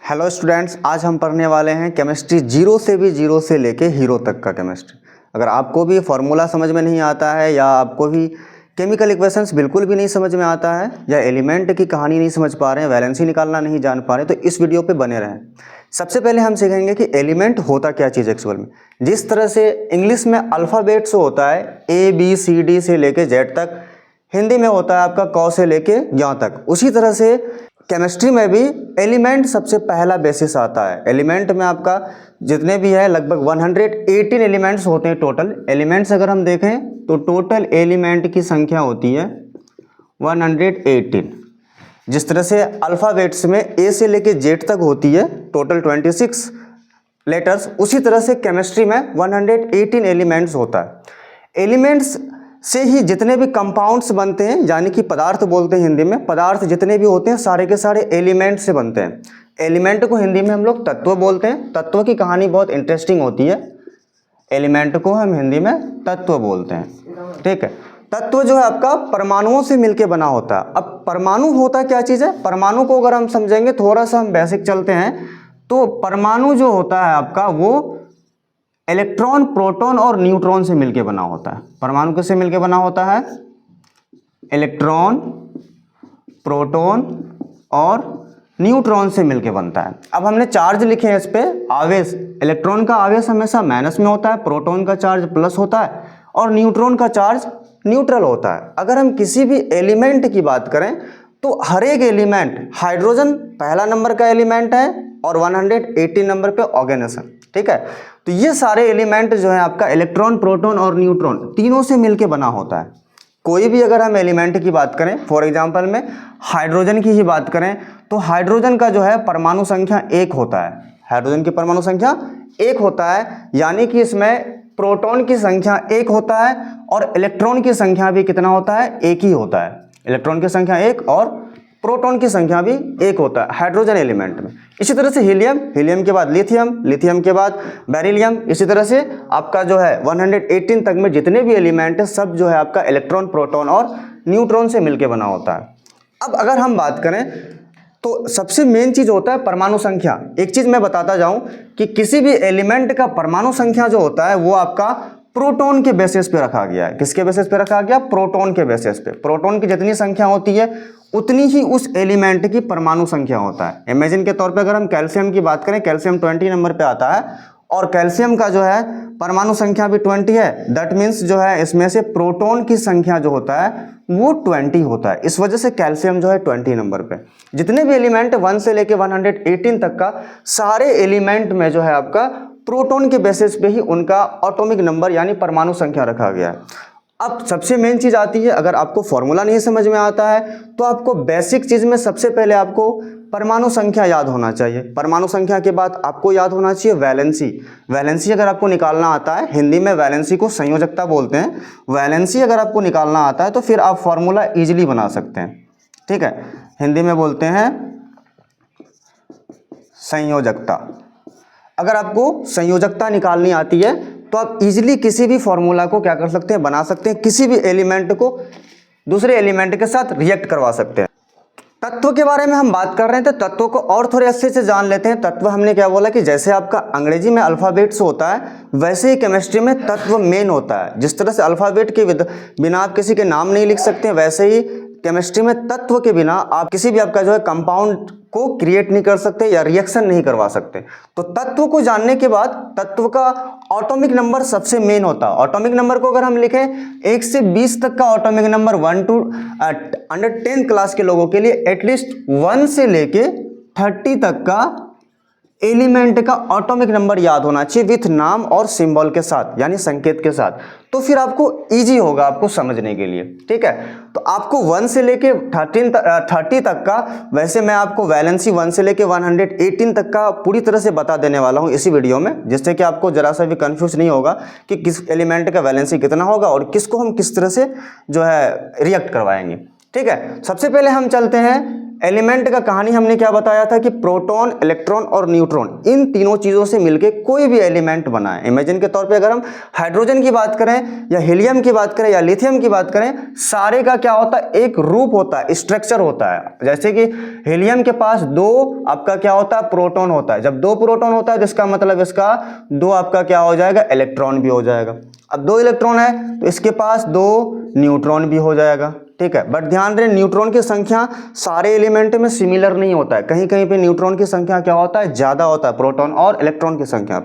Hello students, आज हम पढ़ने वाले हैं केमिस्ट्री जीरो से भी जीरो से लेके हीरो तक का केमिस्ट्री। अगर आपको भी फॉर्मूला समझ में नहीं आता है या आपको भी केमिकल इक्वेशंस बिल्कुल भी नहीं समझ में आता है या एलिमेंट की कहानी नहीं समझ पा रहे हैं, वैलेंसी निकालना नहीं जान पा रहे हैं, तो इस वीडियो पे बने रहें। सबसे पहले हम सीखेंगे कि एलिमेंट होता क्या चीज़ एक्चुअल में। जिस तरह से इंग्लिश में अल्फ़ाबेट्स होता है ABCD से लेके Z तक, हिंदी में होता है आपका क से लेके यहाँ तक, उसी तरह से केमिस्ट्री में भी एलिमेंट सबसे पहला बेसिस आता है। एलिमेंट में आपका जितने भी है लगभग 118 एलिमेंट्स होते हैं टोटल। एलिमेंट्स अगर हम देखें तो टोटल एलिमेंट की संख्या होती है 118। जिस तरह से अल्फ़ाबेट्स में A से लेके Z तक होती है टोटल 26 लेटर्स, उसी तरह से केमिस्ट्री में 118 एलिमेंट्स होता है। एलिमेंट्स से ही जितने भी कंपाउंड्स बनते हैं, यानी कि पदार्थ बोलते हैं हिंदी में, पदार्थ जितने भी होते हैं सारे के सारे एलिमेंट से बनते हैं। एलिमेंट को हिंदी में हम लोग तत्व बोलते हैं। तत्व की कहानी बहुत इंटरेस्टिंग होती है। एलिमेंट को हम हिंदी में तत्व बोलते हैं, ठीक है। तत्व जो है आपका परमाणुओं से मिलके बना होता है। अब परमाणु होता क्या चीज़ है, परमाणु को अगर हम समझेंगे, थोड़ा सा हम बेसिक चलते हैं, तो परमाणु जो होता है आपका वो इलेक्ट्रॉन, प्रोटॉन और न्यूट्रॉन से मिलके बना होता है। परमाणु किससे मिलके बना होता है? इलेक्ट्रॉन, प्रोटॉन और न्यूट्रॉन से मिलके बनता है। अब हमने चार्ज लिखे हैं इस पे, आवेश। इलेक्ट्रॉन का आवेश हमेशा माइनस में होता है, प्रोटॉन का चार्ज प्लस होता है और न्यूट्रॉन का चार्ज न्यूट्रल होता है। अगर हम किसी भी एलिमेंट की बात करें तो हर एक एलिमेंट, हाइड्रोजन पहला नंबर का एलिमेंट है और 118 नंबर पे ऑर्गेनिज्म, ठीक है। तो ये सारे एलिमेंट जो है आपका इलेक्ट्रॉन, प्रोटॉन और न्यूट्रॉन तीनों से मिलके बना होता है। कोई भी अगर हम एलिमेंट की बात करें, फॉर एग्जांपल में हाइड्रोजन की ही बात करें, तो हाइड्रोजन का जो है परमाणु संख्या 1 होता है। हाइड्रोजन की परमाणु संख्या 1 होता है, यानी कि इसमें प्रोटॉन की संख्या 1 होता है और इलेक्ट्रॉन की संख्या भी कितना होता है? 1 ही होता है। इलेक्ट्रॉन की संख्या 1 और प्रोटॉन की संख्या भी 1 होता है हाइड्रोजन एलिमेंट में। इसी तरह से हीलियम, हीलियम के बाद लिथियम, लिथियम के बाद बेरिलियम, इसी तरह से आपका जो है 118 तक में जितने भी एलिमेंट है सब जो है आपका इलेक्ट्रॉन, प्रोटॉन और न्यूट्रॉन से मिलकर बना होता है। अब अगर हम बात करें तो सबसे मेन चीज होता है परमाणु संख्या। एक चीज मैं बताता जाऊं कि किसी भी एलिमेंट का परमाणु संख्या जो होता है वो आपका प्रोटॉन के बेसिस पे रखा गया है। किसके बेसिस पे रखा गया? प्रोटॉन के बेसिस पे। प्रोटॉन की जितनी संख्या होती है उतनी ही उस एलिमेंट की परमाणु संख्या होता है। इमेजिन के तौर पे अगर हम कैल्शियम की बात करें, कैल्शियम 20 नंबर पे आता है और कैल्शियम का जो है परमाणु संख्या भी 20 है। दैट मीन्स जो है इसमें से प्रोटॉन की संख्या जो होता है वो 20 होता है। इस वजह से कैल्शियम जो है 20 नंबर पे। जितने भी एलिमेंट 1 से लेके 118 तक का सारे एलिमेंट में जो है आपका प्रोटॉन के बेसिस पे ही उनका एटॉमिक नंबर यानी परमाणु संख्या रखा गया है। अब सबसे मेन चीज आती है, अगर आपको फॉर्मूला नहीं समझ में आता है तो आपको बेसिक चीज में सबसे पहले आपको परमाणु संख्या याद होना चाहिए। परमाणु संख्या के बाद आपको याद होना चाहिए वैलेंसी। वैलेंसी अगर आपको निकालना आता है, हिंदी में वैलेंसी को संयोजकता बोलते हैं। वैलेंसी अगर आपको निकालना आता है तो फिर आप फॉर्मूला इजीली बना सकते हैं, ठीक है। हिंदी में बोलते हैं संयोजकता। अगर आपको संयोजकता निकालनी आती है तो आप इजीली किसी भी फॉर्मूला को क्या कर सकते हैं? बना सकते हैं। किसी भी एलिमेंट को दूसरे एलिमेंट के साथ रिएक्ट करवा सकते हैं। तत्व के बारे में हम बात कर रहे हैं तो तत्व को और थोड़े अच्छे से जान लेते हैं। तत्व हमने क्या बोला कि जैसे आपका अंग्रेजी में अल्फ़ाबेट्स होता है वैसे ही केमिस्ट्री में तत्व मेन होता है। जिस तरह से अल्फ़ाबेट के बिना आप किसी के नाम नहीं लिख सकते, वैसे ही केमिस्ट्री में तत्व के बिना आप किसी भी आपका जो है कंपाउंड को क्रिएट नहीं कर सकते या रिएक्शन नहीं करवा सकते। तो तत्व को जानने के बाद तत्व का एटॉमिक नंबर सबसे मेन होता है। एटॉमिक नंबर को अगर हम लिखें 1 से 20 तक का atomic number 1 to under 10 class के लोगों के लिए एटलीस्ट 1 से लेके 30 तक का एलिमेंट का एटॉमिक नंबर याद होना चाहिए विथ नाम और सिंबल के साथ, यानी संकेत के साथ। तो फिर आपको इजी होगा आपको समझने के लिए, ठीक है। तो आपको 1 से लेके 30 तक का, वैसे मैं आपको वैलेंसी 1 से लेके 118 तक का पूरी तरह से बता देने वाला हूं इसी वीडियो में, जिससे कि आपको जरा सा भी कंफ्यूज नहीं होगा कि किस एलिमेंट का वैलेंसी कितना होगा और किसको हम किस तरह से जो है रिएक्ट करवाएंगे, ठीक है। सबसे पहले हम चलते हैं एलिमेंट का कहानी हमने क्या बताया था कि प्रोटॉन, इलेक्ट्रॉन और न्यूट्रॉन, इन तीनों चीज़ों से मिलके कोई भी एलिमेंट बना है। इमेजिन के तौर पे अगर हम हाइड्रोजन की बात करें या हीलियम की बात करें या लिथियम की बात करें, सारे का क्या होता है, एक रूप होता है, स्ट्रक्चर होता है। जैसे कि हीलियम के पास दो आपका क्या होता है, प्रोटॉन होता है। जब दो प्रोटॉन होता है जिसका मतलब इसका दो आपका क्या हो जाएगा, इलेक्ट्रॉन भी हो जाएगा। अब दो इलेक्ट्रॉन है तो इसके पास दो न्यूट्रॉन भी हो जाएगा, ठीक है। बट ध्यान रहे, न्यूट्रॉन की संख्या सारे एलिमेंट में सिमिलर नहीं होता है, कहीं कहीं पे न्यूट्रॉन की संख्या क्या होता है, ज्यादा होता है प्रोटॉन और इलेक्ट्रॉन की संख्या।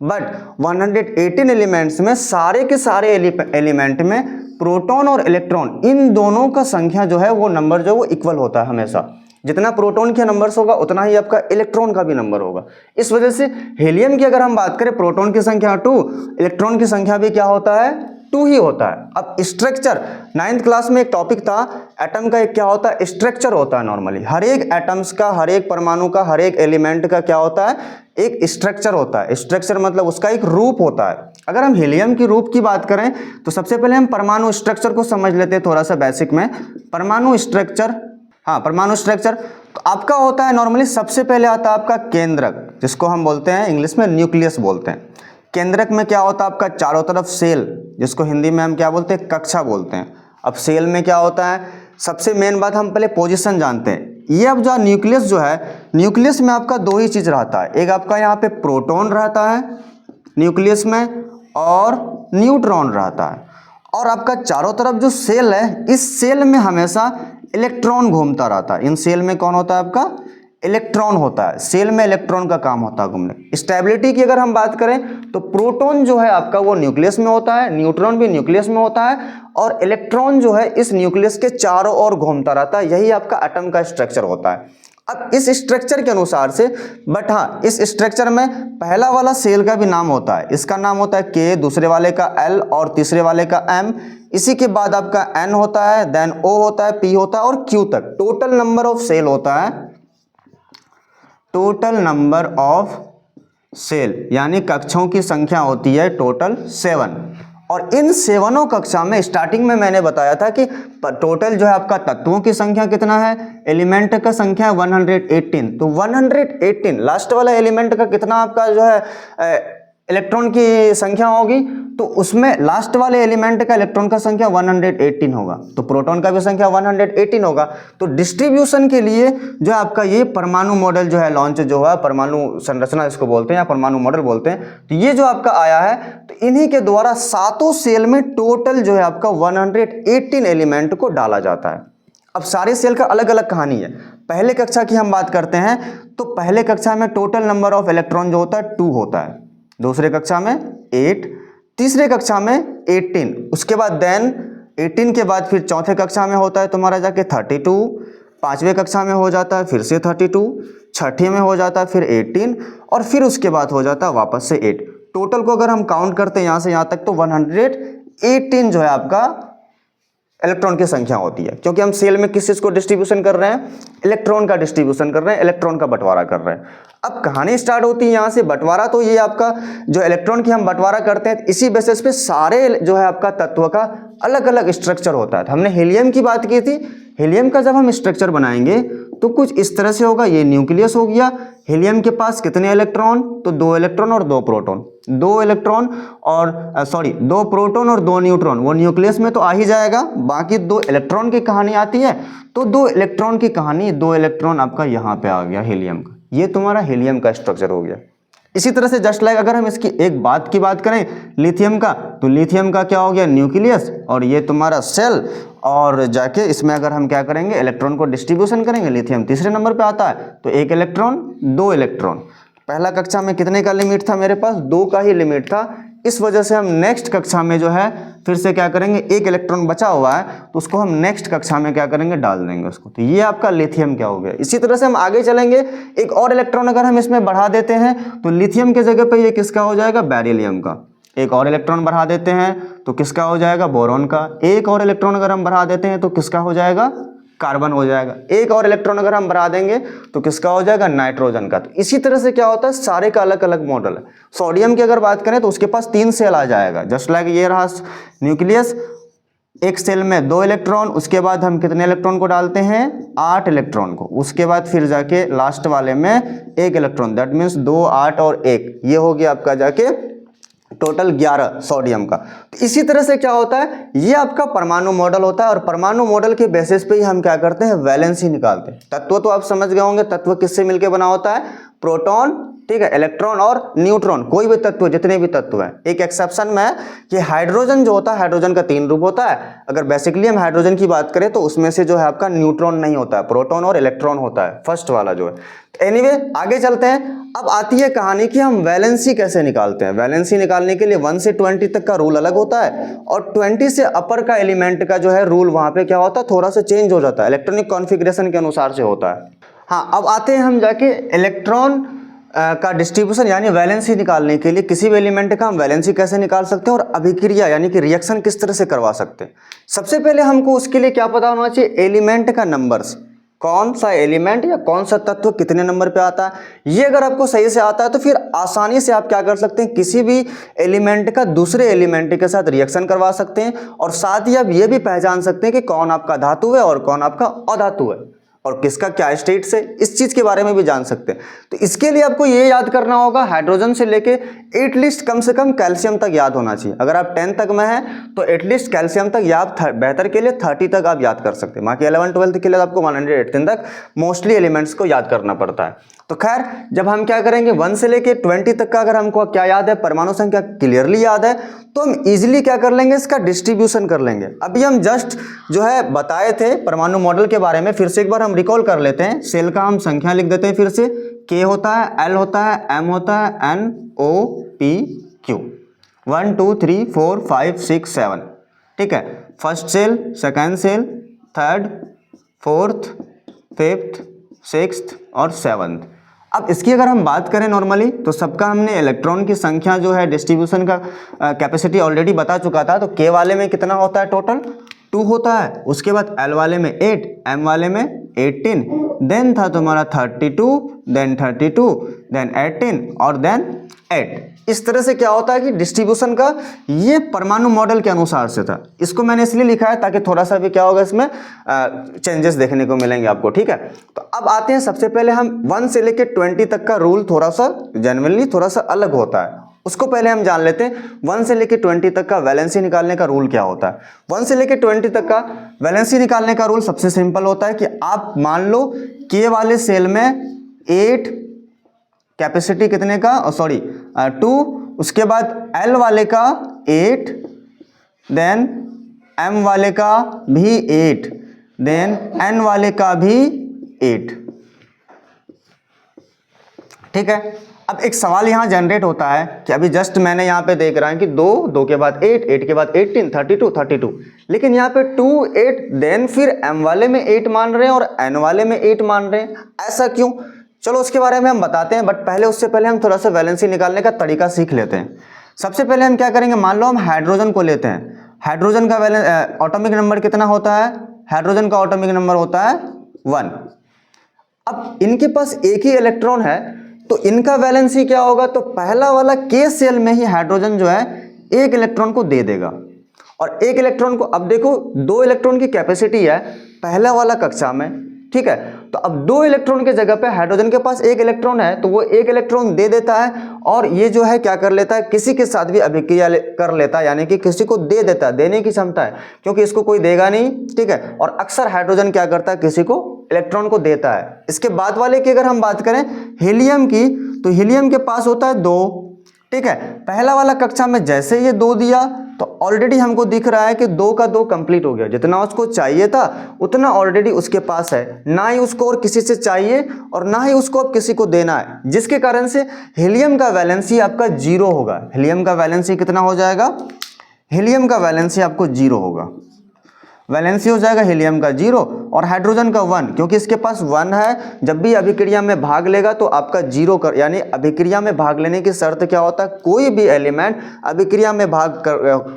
बट 118 एलिमेंट्स में सारे के सारे एलिमेंट में प्रोटॉन और इलेक्ट्रॉन इन दोनों का संख्या जो है वो नंबर जो वो इक्वल होता है हमेशा। जितना प्रोटॉन के नंबर्स होगा उतना ही आपका इलेक्ट्रॉन का भी नंबर होगा। इस वजह से हीलियम की अगर हम बात करें, प्रोटॉन की संख्या 2, इलेक्ट्रॉन की संख्या भी क्या होता है, 2 ही होता है। अब स्ट्रक्चर, 9th क्लास में एक टॉपिक था, एटम का एक क्या होता है, स्ट्रक्चर होता है। नॉर्मली हर एक एटम्स का, हर एक परमाणु का, हर एक एलिमेंट का क्या होता है, एक स्ट्रक्चर होता है। स्ट्रक्चर मतलब उसका एक रूप होता है। अगर हम हीलियम की रूप की बात करें तो सबसे पहले हम परमाणु स्ट्रक्चर को समझ लेते हैं थोड़ा सा बेसिक में। परमाणु स्ट्रक्चर, हाँ परमाणु स्ट्रक्चर तो आपका होता है नॉर्मली सबसे पहले आता है आपका केंद्रक, जिसको हम बोलते हैं इंग्लिश में न्यूक्लियस बोलते हैं। केंद्रक में क्या होता है आपका चारों तरफ सेल, जिसको हिंदी में हम क्या बोलते हैं, कक्षा बोलते हैं। अब सेल में क्या होता है, सबसे मेन बात हम पहले पोजीशन जानते हैं। ये अब जो न्यूक्लियस जो है, न्यूक्लियस में आपका दो ही चीज रहता है, एक आपका यहाँ पे प्रोटॉन रहता है न्यूक्लियस में और न्यूट्रॉन रहता है। और आपका चारों तरफ जो सेल है, इस सेल में हमेशा इलेक्ट्रॉन घूमता रहता है। इन सेल में कौन होता है आपका, इलेक्ट्रॉन होता है। सेल में इलेक्ट्रॉन का काम होता है घूमने। स्टेबिलिटी की अगर हम बात करें तो प्रोटॉन जो है आपका वो न्यूक्लियस में होता है, न्यूट्रॉन भी न्यूक्लियस में होता है और इलेक्ट्रॉन जो है इस न्यूक्लियस के चारों ओर घूमता रहता है। यही आपका एटम का स्ट्रक्चर होता है। अब इस स्ट्रक्चर के अनुसार से, बट हाँ इस स्ट्रक्चर में पहला वाला सेल का भी नाम होता है, इसका नाम होता है K, दूसरे वाले का L और तीसरे वाले का M। इसी के बाद आपका N होता है, देन O होता है, P होता है और Q तक। टोटल नंबर ऑफ सेल होता है, टोटल नंबर ऑफ सेल यानी कक्षों की संख्या होती है टोटल 7। और इन 7 कक्षा में स्टार्टिंग में मैंने बताया था कि टोटल जो है आपका तत्वों की संख्या कितना है, एलिमेंट का संख्या है 118। तो 118 लास्ट वाला एलिमेंट का कितना आपका जो है इलेक्ट्रॉन की संख्या होगी, तो उसमें लास्ट वाले एलिमेंट का इलेक्ट्रॉन का संख्या 118 होगा, तो प्रोटॉन का भी संख्या 118 होगा। तो डिस्ट्रीब्यूशन के लिए जो है आपका ये परमाणु मॉडल जो है लॉन्च जो है, परमाणु संरचना इसको बोलते हैं या परमाणु मॉडल बोलते हैं, तो ये जो आपका आया है तो इन्हीं के द्वारा 7 सेल में टोटल जो है आपका 118 एलिमेंट को डाला जाता है। अब सारे सेल का अलग अलग कहानी है। पहले कक्षा की हम बात करते हैं तो पहले कक्षा में टोटल नंबर ऑफ इलेक्ट्रॉन जो होता है 2 होता है, दूसरे कक्षा में 8, तीसरे कक्षा में 18, उसके बाद देन 18 के बाद फिर चौथे कक्षा में होता है तुम्हारा जाके 32, पांचवें कक्षा में हो जाता है फिर से 32, छठे में हो जाता है फिर 18 और फिर उसके बाद हो जाता है वापस से 8। टोटल को अगर हम काउंट करते हैं यहाँ से यहाँ तक तो 118 जो है आपका इलेक्ट्रॉन की संख्या होती है, क्योंकि हम सेल में किस चीज को डिस्ट्रीब्यूशन कर रहे हैं, इलेक्ट्रॉन का डिस्ट्रीब्यूशन कर रहे हैं, इलेक्ट्रॉन का बंटवारा कर रहे हैं। अब कहानी स्टार्ट होती है यहाँ से बंटवारा। तो ये आपका जो इलेक्ट्रॉन की हम बंटवारा करते हैं इसी बेसिस पे सारे जो है आपका तत्व का अलग अलग स्ट्रक्चर होता है। हमने हीलियम की बात की थी, हीलियम का जब हम स्ट्रक्चर बनाएंगे तो कुछ इस तरह से होगा। ये न्यूक्लियस हो गया, हीलियम के पास कितने इलेक्ट्रॉन, तो 2 इलेक्ट्रॉन और 2 प्रोटॉन, 2 इलेक्ट्रॉन और 2 प्रोटॉन और 2 न्यूट्रॉन, वो न्यूक्लियस में तो आ ही जाएगा। बाकी 2 इलेक्ट्रॉन की कहानी आती है, तो 2 इलेक्ट्रॉन की कहानी, 2 इलेक्ट्रॉन आपका यहाँ पे आ गया हीलियम का। ये तुम्हारा हीलियम का स्ट्रक्चर हो गया। इसी तरह से जस्ट लाइक अगर हम इसकी एक बात की बात करें लिथियम का, तो लिथियम का क्या हो गया, न्यूक्लियस और ये तुम्हारा सेल, और जाके इसमें अगर हम क्या करेंगे इलेक्ट्रॉन को डिस्ट्रीब्यूशन करेंगे, लिथियम तीसरे नंबर पे आता है, तो 1 इलेक्ट्रॉन 2 इलेक्ट्रॉन। पहला कक्षा में कितने का लिमिट था मेरे पास, 2 का ही लिमिट था। इस वजह से हम नेक्स्ट कक्षा में जो है फिर से क्या करेंगे, 1 इलेक्ट्रॉन बचा हुआ है तो उसको हम नेक्स्ट कक्षा में क्या करेंगे, डाल देंगे उसको। तो ये आपका लिथियम क्या हो गया। इसी तरह से हम आगे चलेंगे, एक और इलेक्ट्रॉन अगर हम इसमें बढ़ा देते हैं तो लिथियम के जगह पे ये किसका हो जाएगा, बेरिलियम का। एक और इलेक्ट्रॉन बढ़ा देते हैं तो किसका हो जाएगा, बोरॉन का। एक और इलेक्ट्रॉन अगर हम बढ़ा देते हैं तो किसका हो जाएगा, कार्बन हो जाएगा। एक और इलेक्ट्रॉन अगर हम बढ़ा देंगे तो किसका हो जाएगा, नाइट्रोजन का। तो इसी तरह से क्या होता है, सारे का अलग अलग मॉडल है। सोडियम की अगर बात करें तो उसके पास 3 सेल आ जाएगा, जस्ट लाइक ये रहा न्यूक्लियस, एक सेल में 2 इलेक्ट्रॉन, उसके बाद हम कितने इलेक्ट्रॉन को डालते हैं 8 इलेक्ट्रॉन को, उसके बाद फिर जाके लास्ट वाले में 1 इलेक्ट्रॉन, दैट मीन्स 2, 8 और 1, ये हो गया आपका जाके टोटल 11 सोडियम का। तो इसी तरह से क्या होता है, ये आपका परमाणु मॉडल होता है और परमाणु मॉडल के बेसिस पे ही हम क्या करते हैं वैलेंसी निकालते हैं। तत्व तो आप समझ गए होंगे, तत्व किससे मिलकर बना होता है, प्रोटॉन, ठीक है, इलेक्ट्रॉन और न्यूट्रॉन, कोई भी तत्व, जितने भी तत्व हैं। एक एक्सेप्शन में है कि हाइड्रोजन जो होता है, हाइड्रोजन का 3 रूप होता है। अगर बेसिकली हम हाइड्रोजन की बात करें तो उसमें से जो है आपका न्यूट्रॉन नहीं होता है, प्रोटॉन और इलेक्ट्रॉन होता है, फर्स्ट वाला जो है। एनीवे आगे चलते हैं। अब आती है कहानी कि हम वैलेंसी कैसे निकालते हैं। वैलेंसी निकालने के लिए 1 से 20 तक का रूल अलग होता है और 20 से अपर का एलिमेंट का जो है रूल वहां पे क्या होता है, थोड़ा सा चेंज हो जाता है, इलेक्ट्रॉनिक कॉन्फ़िगरेशन के अनुसार से होता है। हाँ, अब आते हैं हम जाके इलेक्ट्रॉन का डिस्ट्रीब्यूशन यानी वैलेंसी निकालने के लिए किसी भी एलिमेंट का हम वैलेंसी कैसे निकाल सकते हैं और अभिक्रिया यानी कि रिएक्शन किस तरह से करवा सकते हैं। सबसे पहले हमको उसके लिए क्या पता होना चाहिए, एलिमेंट का नंबर्स, कौन सा एलिमेंट या कौन सा तत्व कितने नंबर पे आता है। ये अगर आपको सही से आता है तो फिर आसानी से आप क्या कर सकते हैं, किसी भी एलिमेंट का दूसरे एलिमेंट के साथ रिएक्शन करवा सकते हैं और साथ ही आप ये भी पहचान सकते हैं कि कौन आपका धातु है और कौन आपका अधातु है और किसका क्या स्टेट से, इस चीज के बारे में भी जान सकते हैं। तो इसके लिए आपको ये याद करना होगा, हाइड्रोजन से लेके एटलीस्ट कम से कम कैल्शियम तक याद होना चाहिए। अगर आप 10 तक में हैं तो एटलीस्ट कैल्शियम तक या आप बेहतर के लिए 30 तक आप याद कर सकते हैं। बाकी 11 12 के लिए आपको 118 तक मोस्टली एलिमेंट्स को याद करना पड़ता है। तो खैर, जब हम क्या करेंगे 1 से लेके 20 तक का अगर हमको क्या याद है, परमाणु संख्या क्लियरली याद है, तो हम इजीली क्या कर लेंगे, इसका डिस्ट्रीब्यूशन कर लेंगे। अभी हम जस्ट जो है बताए थे परमाणु मॉडल के बारे में, फिर से एक बार हम रिकॉल कर लेते हैं। सेल का हम संख्या लिख देते हैं फिर से, K होता है, L होता है, M होता है, N O P Q, 1 2 3 4 5 6 7, ठीक है। First cell, second cell, third, fourth, fifth, sixth और सेवन्थ। अब इसकी अगर हम बात करें नॉर्मली तो सबका हमने इलेक्ट्रॉन की संख्या जो है डिस्ट्रीब्यूशन का कैपेसिटी ऑलरेडी बता चुका था। तो K वाले में कितना होता है, टोटल 2 होता है, उसके बाद L वाले में 8, M वाले में 18, देन था तुम्हारा 32, देन 32, देन 18 और देन 8। इस तरह से क्या होता है कि डिस्ट्रीब्यूशन का ये परमाणु मॉडल के अनुसार से था। इसको मैंने इसलिए लिखा है ताकि थोड़ा सा भी क्या होगा इसमें चेंजेस देखने को मिलेंगे आपको, ठीक है। तो अब आते हैं, सबसे पहले हम 1 से लेके 20 तक का रूल थोड़ा सा जनरली थोड़ा सा अलग होता है, उसको पहले हम जान लेते हैं। 1 से लेके 20 तक का वैलेंसी निकालने का रूल क्या होता है। 1 से लेके 20 तक का वैलेंसी निकालने का रूल सबसे सिंपल होता है कि आप मान लो K वाले सेल में 8 कैपेसिटी कितने का, 2, उसके बाद L वाले का 8, देन M वाले का भी 8, देन N वाले का भी 8, ठीक है। अब एक सवाल यहां जनरेट होता है कि अभी जस्ट मैंने यहां पे देख रहा है कि 2 के बाद 8, 8 के बाद 18, 32, लेकिन यहां पे 2, 8, देन फिर M वाले में 8 मान रहे हैं और N वाले में 8 मान रहे हैं, ऐसा क्यों? चलो उसके बारे में हम बताते हैं, बट पहले उससे पहले हम थोड़ा सा वैलेंसी निकालने का तरीका सीख लेते हैं। सबसे पहले हम क्या करेंगे, मान लो हम हाइड्रोजन को लेते हैं। हाइड्रोजन का ऑटोमिक नंबर कितना होता है, हाइड्रोजन का ऑटोमिक नंबर होता है 1। अब इनके पास एक ही इलेक्ट्रॉन है तो इनका वैलेंसी क्या होगा, तो पहला वाला K सेल में ही हाइड्रोजन जो है 1 इलेक्ट्रॉन को दे देगा और 1 इलेक्ट्रॉन को, अब देखो 2 इलेक्ट्रॉन की कैपेसिटी है पहला वाला कक्षा में, ठीक है। तो अब 2 इलेक्ट्रॉन के जगह पे हाइड्रोजन के पास 1 इलेक्ट्रॉन है तो वो 1 इलेक्ट्रॉन दे देता है और ये जो है क्या कर लेता है, किसी के साथ भी अभिक्रिया कर लेता है, यानी कि किसी को दे देता है, देने की क्षमता है, क्योंकि इसको कोई देगा नहीं, ठीक है। और अक्सर हाइड्रोजन क्या करता है, किसी को इलेक्ट्रॉन को देता है। इसके बाद वाले की अगर हम बात करें हीलियम की, तो हीलियम के पास होता है 2, ठीक है। पहला वाला कक्षा में जैसे ये 2 दिया तो ऑलरेडी हमको दिख रहा है कि 2 का 2 कंप्लीट हो गया, जितना उसको चाहिए था उतना ऑलरेडी उसके पास है, ना ही उसको और किसी से चाहिए और ना ही उसको अब किसी को देना है, जिसके कारण से हीलियम का वैलेंसी आपका 0 होगा। हीलियम का वैलेंसी कितना हो जाएगा, हीलियम का वैलेंसी आपको 0 होगा, वैलेंसी हो जाएगा हीलियम का 0 और हाइड्रोजन का 1, क्योंकि इसके पास 1 है। जब भी अभिक्रिया में भाग लेगा तो आपका 0 यानी अभिक्रिया में भाग लेने की शर्त क्या होता है, कोई भी एलिमेंट अभिक्रिया में भाग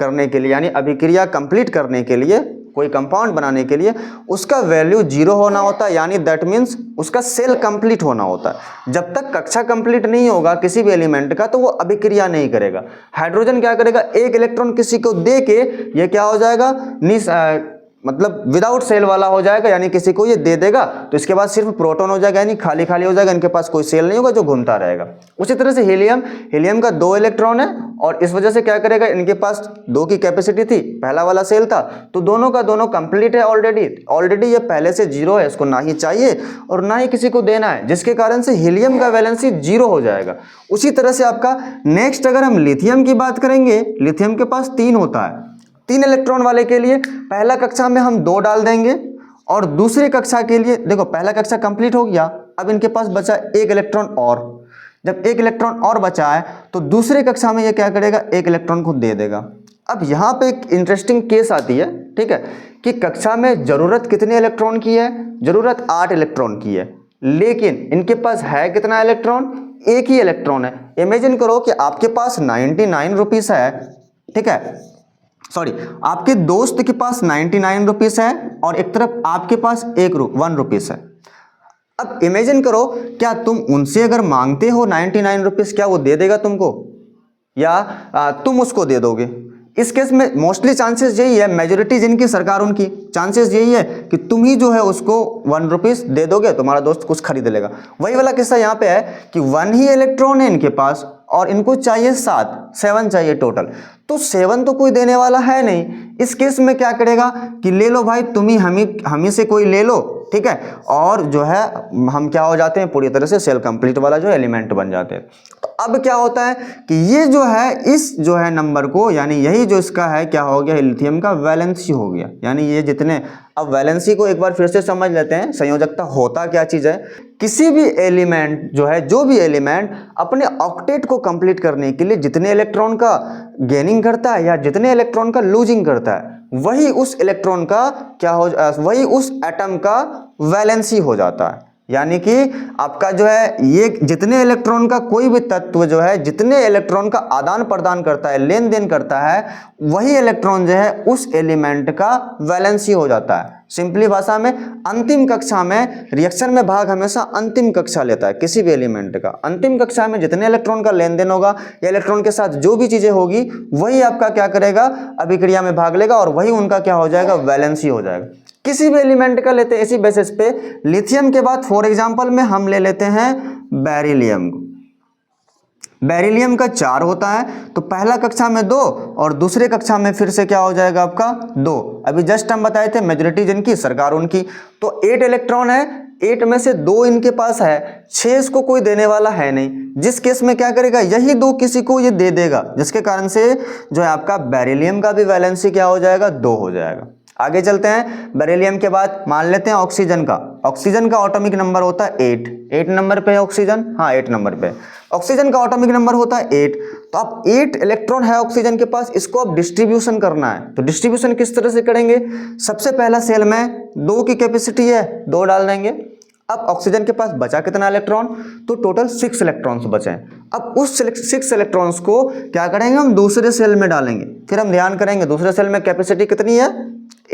करने के लिए यानी अभिक्रिया कंप्लीट करने के लिए कोई कंपाउंड बनाने के लिए उसका वैल्यू 0 होना होता है, यानी दैट मीन्स उसका सेल कंप्लीट होना होता है। जब तक कक्षा कंप्लीट नहीं होगा किसी भी एलिमेंट का तो वो अभिक्रिया नहीं करेगा। हाइड्रोजन क्या करेगा, एक इलेक्ट्रॉन किसी को दे के ये क्या हो जाएगा, मतलब विदाउट सेल वाला हो जाएगा, यानी किसी को ये दे देगा तो इसके बाद सिर्फ प्रोटॉन हो जाएगा, यानी खाली खाली हो जाएगा, इनके पास कोई सेल नहीं होगा जो घूमता रहेगा। उसी तरह से हीलियम का 2 इलेक्ट्रॉन है और इस वजह से क्या करेगा, इनके पास 2 की कैपेसिटी थी, पहला वाला सेल था, तो दोनों का दोनों कंप्लीट है ऑलरेडी ये पहले से 0 है, इसको ना ही चाहिए और ना ही किसी को देना है, जिसके कारण से हीलियम का वैलेंसी 0 हो जाएगा। उसी तरह से आपका नेक्स्ट अगर हम लिथियम की बात करेंगे, लिथियम के पास 3 होता है। 3 इलेक्ट्रॉन वाले के लिए पहला कक्षा में हम 2 डाल देंगे और दूसरी कक्षा के लिए देखो पहला कक्षा कंप्लीट हो गया, अब इनके पास बचा 1 इलेक्ट्रॉन और। जब 1 इलेक्ट्रॉन और बचा है तो दूसरी कक्षा में ये क्या करेगा, 1 इलेक्ट्रॉन को दे देगा। अब यहाँ पे एक इंटरेस्टिंग केस आती है, ठीक है, कि कक्षा में जरूरत कितने इलेक्ट्रॉन की है, जरूरत 8 इलेक्ट्रॉन की है, लेकिन इनके पास है कितना इलेक्ट्रॉन, 1 ही इलेक्ट्रॉन है। इमेजिन करो कि आपके पास 99 रुपीस है, ठीक है, सॉरी आपके दोस्त के पास 99 रुपीस है और एक तरफ आपके पास 1 रुपीस है। अब इमेजिन करो, क्या तुम उनसे अगर मांगते हो 99 रुपीस, क्या वो दे देगा तुमको या तुम उसको दे दोगे? इस केस में मोस्टली चांसेस यही है, मेजोरिटी जिनकी सरकार उनकी, चांसेस यही है कि तुम ही जो है उसको 1 रुपीस दे दोगे, तुम्हारा दोस्त कुछ खरीद लेगा। वही वाला किस्सा यहाँ पे है कि 1 ही इलेक्ट्रॉन है इनके पास और इनको चाहिए 7 चाहिए टोटल, तो 7 तो कोई देने वाला है नहीं। इस केस में क्या करेगा कि ले लो भाई, तुम ही हम ही से कोई ले लो, ठीक है, और जो है हम क्या हो जाते हैं, पूरी तरह से सेल कंप्लीट वाला जो एलिमेंट बन जाते हैं। तो अब क्या होता है कि ये जो है इस जो है नंबर को, यानी यही जो इसका है क्या हो गया, लिथियम का वैलेंसी हो गया, यानी ये जितने, अब वैलेंसी को एक बार फिर से समझ लेते हैं, संयोजकता होता क्या चीज है। किसी भी एलिमेंट जो है, जो भी एलिमेंट अपने ऑक्टेट को कंप्लीट करने के लिए जितने इलेक्ट्रॉन का गेनिंग करता है या जितने इलेक्ट्रॉन का लूजिंग करता है, वही उस इलेक्ट्रॉन का क्या हो, वही उस एटम का वैलेंसी हो जाता है। यानी कि आपका जो है ये जितने इलेक्ट्रॉन का कोई भी तत्व जो है जितने इलेक्ट्रॉन का आदान प्रदान करता है, लेन देन करता है, वही इलेक्ट्रॉन जो है उस एलिमेंट का वैलेंसी हो जाता है। सिंपली भाषा में अंतिम कक्षा में रिएक्शन में भाग हमेशा अंतिम कक्षा लेता है किसी भी एलिमेंट का। अंतिम कक्षा में जितने इलेक्ट्रॉन का लेन देन होगा या इलेक्ट्रॉन के साथ जो भी चीजें होगी, वही आपका क्या करेगा, अभिक्रिया में भाग लेगा और वही उनका क्या हो जाएगा, वैलेंसी हो जाएगा। किसी भी एलिमेंट का लेते हैं इसी बेसिस पे। लिथियम के बाद फॉर एग्जांपल में हम ले लेते हैं बेरिलियम को। बेरिलियम का 4 होता है, तो पहला कक्षा में 2 और दूसरे कक्षा में फिर से क्या हो जाएगा आपका 2। अभी जस्ट हम बताए थे मेजोरिटी जिनकी सरकार उनकी, तो 8 इलेक्ट्रॉन है, 8 में से 2 इनके पास है, 6 इसको कोई देने वाला है नहीं। जिस केस में क्या करेगा, यही 2 किसी को ये दे देगा, जिसके कारण से जो है आपका बेरिलियम का भी वैलेंसी क्या हो जाएगा, 2 हो जाएगा। आगे चलते हैं, बेरिलियम के बाद मान लेते हैं ऑक्सीजन का। ऑक्सीजन का एटॉमिक नंबर होता है 8 नंबर पे है ऑक्सीजन, हाँ 8 नंबर पे ऑक्सीजन का एटॉमिक नंबर होता है 8। तो अब 8 इलेक्ट्रॉन है ऑक्सीजन के पास, इसको अब डिस्ट्रीब्यूशन करना है। तो डिस्ट्रीब्यूशन किस तरह से करेंगे, सबसे पहला सेल में 2 की कैपेसिटी है, 2 डाल देंगे। अब ऑक्सीजन के पास बचा कितना इलेक्ट्रॉन, तो टोटल 6 इलेक्ट्रॉन्स बचे हैं। अब उस 6 इलेक्ट्रॉन्स को क्या करेंगे, हम दूसरे सेल में डालेंगे। फिर हम ध्यान करेंगे दूसरे सेल में कैपेसिटी कितनी है,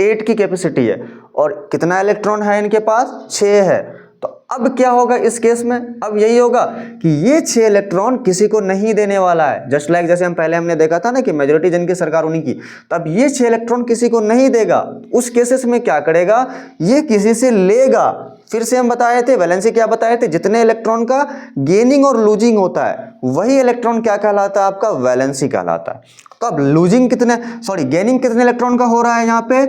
8 की कैपेसिटी है और कितना इलेक्ट्रॉन है इनके पास, 6 है। तो अब क्या होगा इस केस में, अब यही होगा कि ये 6 इलेक्ट्रॉन किसी को नहीं देने वाला है। जस्ट लाइक जैसे हम पहले हमने देखा था ना कि मेजोरिटी जिनकी सरकार उन्हीं की, तो अब ये 6 इलेक्ट्रॉन किसी को नहीं देगा। उस केसेस में क्या करेगा, ये किसी से लेगा। फिर से हम बताए थे, वैलेंसी क्या बताए थे, जितने इलेक्ट्रॉन का गेनिंग और लूजिंग होता है वही इलेक्ट्रॉन क्या कहलाता है, आपका वैलेंसी कहलाता है। तो अब लूजिंग कितने, सॉरी गेनिंग कितने इलेक्ट्रॉन का हो रहा है, यहाँ पे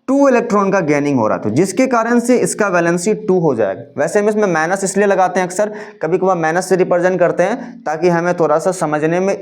2 इलेक्ट्रॉन का गेनिंग हो रहा है, तो जिसके कारण से इसका वैलेंसी 2 हो जाएगा। वैसे हम इसमें माइनस इसलिए लगाते हैं, अक्सर कभी कभार माइनस से रिप्रेजेंट करते हैं ताकि हमें थोड़ा सा समझने में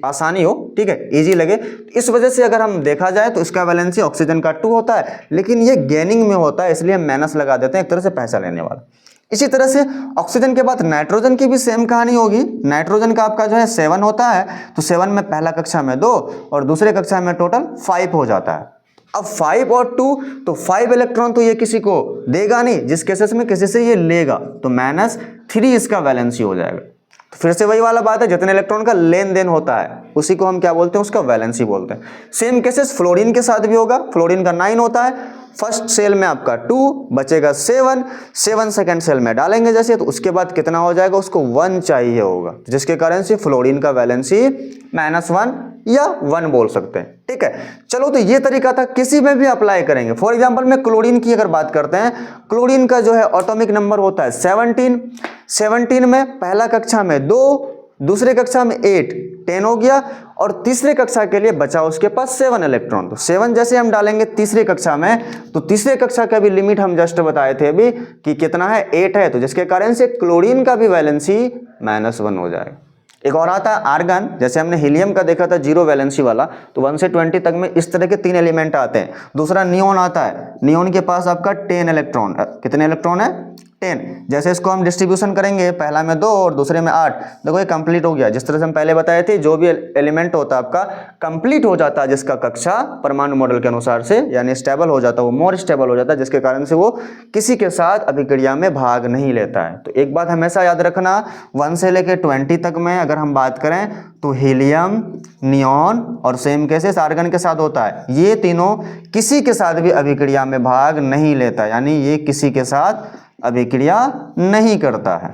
आसानी हो, ठीक है, इजी लगे। इस वजह से अगर हम देखा जाए तो इसका वैलेंसी ऑक्सीजन का 2 होता है, लेकिन ये गेनिंग में होता है, इसलिए हम माइनस लगा देते हैं, एक तरह से पैसा लेने वाला। इसी तरह से ऑक्सीजन के बाद नाइट्रोजन की भी सेम कहानी होगी। नाइट्रोजन का आपका जो है 7 होता है, तो 7 में पहला कक्षा में 2 और दूसरे कक्षा में टोटल 5 हो जाता है। अब 5 और 2, तो 5 इलेक्ट्रॉन तो ये किसी को देगा नहीं, जिस केसेस में किसी से ये लेगा, तो -3 इसका वैलेंसी हो जाएगा। तो फिर से वही वाला बात है, जितने इलेक्ट्रॉन का लेन देन होता है उसी को हम क्या बोलते हैं, उसका वैलेंसी बोलते हैं। सेम केसेस फ्लोरीन के साथ भी होगा। फ्लोरीन का 9 होता है, फर्स्ट सेल में आपका 2 बचेगा 7, 7 सेकंड सेल में डालेंगे जैसे, तो उसके बाद कितना हो जाएगा, उसको 1 चाहिए होगा, जिसके कारण से फ्लोरीन का वैलेंसी -1 या 1 बोल सकते हैं। ठीक है, चलो तो ये तरीका था, किसी में भी अप्लाई करेंगे। फॉर एग्जांपल में क्लोरीन की अगर बात करते हैं, क्लोरीन का जो है एटॉमिक नंबर होता है 17 में पहला कक्षा में 2, दूसरे कक्षा में 8, 10 हो गया, और तीसरे कक्षा के लिए बचा उसके पास 7 इलेक्ट्रॉन। तो 7 जैसे हम डालेंगे तीसरी कक्षा में, तो तीसरे कक्षा का भी लिमिट हम जस्ट बताए थे अभी कि कितना है, 8 है, तो जिसके कारण से क्लोरीन का भी वैलेंसी -1 हो जाएगा। एक और आता है आर्गन, जैसे हमने हीलियम का देखा था 0 वैलेंसी वाला, तो 1 से 20 तक में इस तरह के 3 एलिमेंट आते हैं। दूसरा नियोन आता है, नियोन के पास आपका 10 इलेक्ट्रॉन, कितने इलेक्ट्रॉन है, 10। जैसे इसको हम डिस्ट्रीब्यूशन करेंगे, पहला में 2 और दूसरे में 8, देखो ये कंप्लीट हो गया। जिस तरह से हम पहले बताए थे, जो भी एलिमेंट होता है आपका कंप्लीट हो जाता है जिसका कक्षा परमाणु मॉडल के अनुसार से, यानी स्टेबल हो जाता है, वो मोर स्टेबल हो जाता है, जिसके कारण से वो किसी के साथ अभिक्रिया में भाग नहीं लेता है। तो एक बात हमेशा याद रखना, 1 से लेकर 20 तक में अगर हम बात करें तो हीलियम, नियोन और सेम केसेस आर्गन के साथ होता है, ये तीनों किसी के साथ भी अभिक्रिया में भाग नहीं लेता, यानी ये किसी के साथ अभिक्रिया नहीं करता है।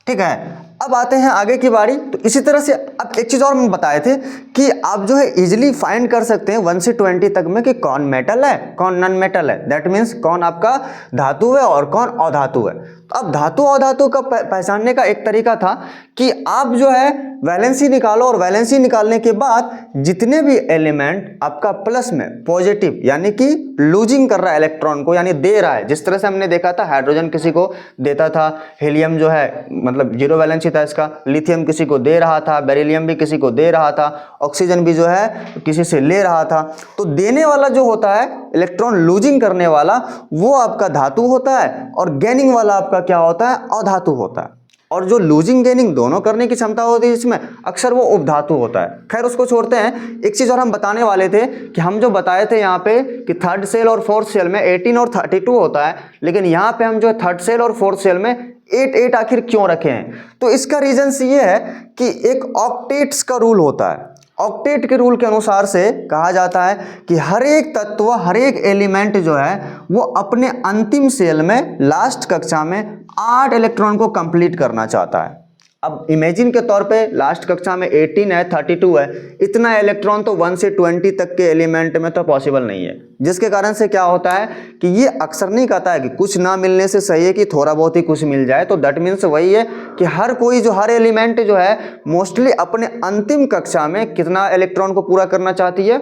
ठीक है, अब आते हैं आगे की बारी। तो इसी तरह से अब एक चीज और हम बताए थे कि आप जो है इजीली फाइंड कर सकते हैं 1 से 20 तक में कि कौन मेटल है, कौन नॉन मेटल है। दैट मीन्स कौन आपका धातु है और कौन अधातु है। तो अब धातु अधातु का पहचानने का एक तरीका था कि आप जो है वैलेंसी निकालो, और वैलेंसी निकालने के बाद जितने भी एलिमेंट आपका प्लस में पॉजिटिव यानी कि लूजिंग कर रहा है इलेक्ट्रॉन को, यानी दे रहा है, जिस तरह से हमने देखा था हाइड्रोजन किसी को देता था, हीलियम जो है मतलब 0 वैलेंसी था इसका, लिथियम किसी को दे रहा था, बेरिलियम भी किसी को दे रहा था, ऑक्सीजन भी जो है किसी से ले रहा था। तो देने वाला जो होता है, इलेक्ट्रॉन लूजिंग करने वाला, वो आपका धातु होता है, और गेनिंग वाला आपका क्या होता है, अधातु होता है। और जो लूजिंग गेनिंग दोनों करने की क्षमता होती है इसमें, अक्सर वो उपधातु होता है। खैर उसको छोड़ते हैं, एक चीज और हम बताने वाले थे कि हम जो बताए थे यहाँ पे कि थर्ड सेल और फोर्थ सेल में 18 और 32 होता है, लेकिन यहाँ पे हम जो है थर्ड सेल और फोर्थ सेल में 8 आखिर क्यों रखे हैं। तो इसका रीजन ये है कि एक ऑक्टेट्स का रूल होता है। ऑक्टेट के रूल के अनुसार से कहा जाता है कि हर एक तत्व, हर एक एलिमेंट जो है वो अपने अंतिम सेल में लास्ट कक्षा में 8 इलेक्ट्रॉन को कंप्लीट करना चाहता है। अब इमेजिन के तौर पे लास्ट कक्षा में 18 है, 32 है, इतना इलेक्ट्रॉन तो 1 से 20 तक के एलिमेंट में तो पॉसिबल नहीं है, जिसके कारण से क्या होता है कि ये अक्सर नहीं कहता है कि कुछ ना मिलने से सही है कि थोड़ा बहुत ही कुछ मिल जाए। तो दैट मीन्स वही है कि हर एलिमेंट जो है मोस्टली अपने अंतिम कक्षा में कितना इलेक्ट्रॉन को पूरा करना चाहती है,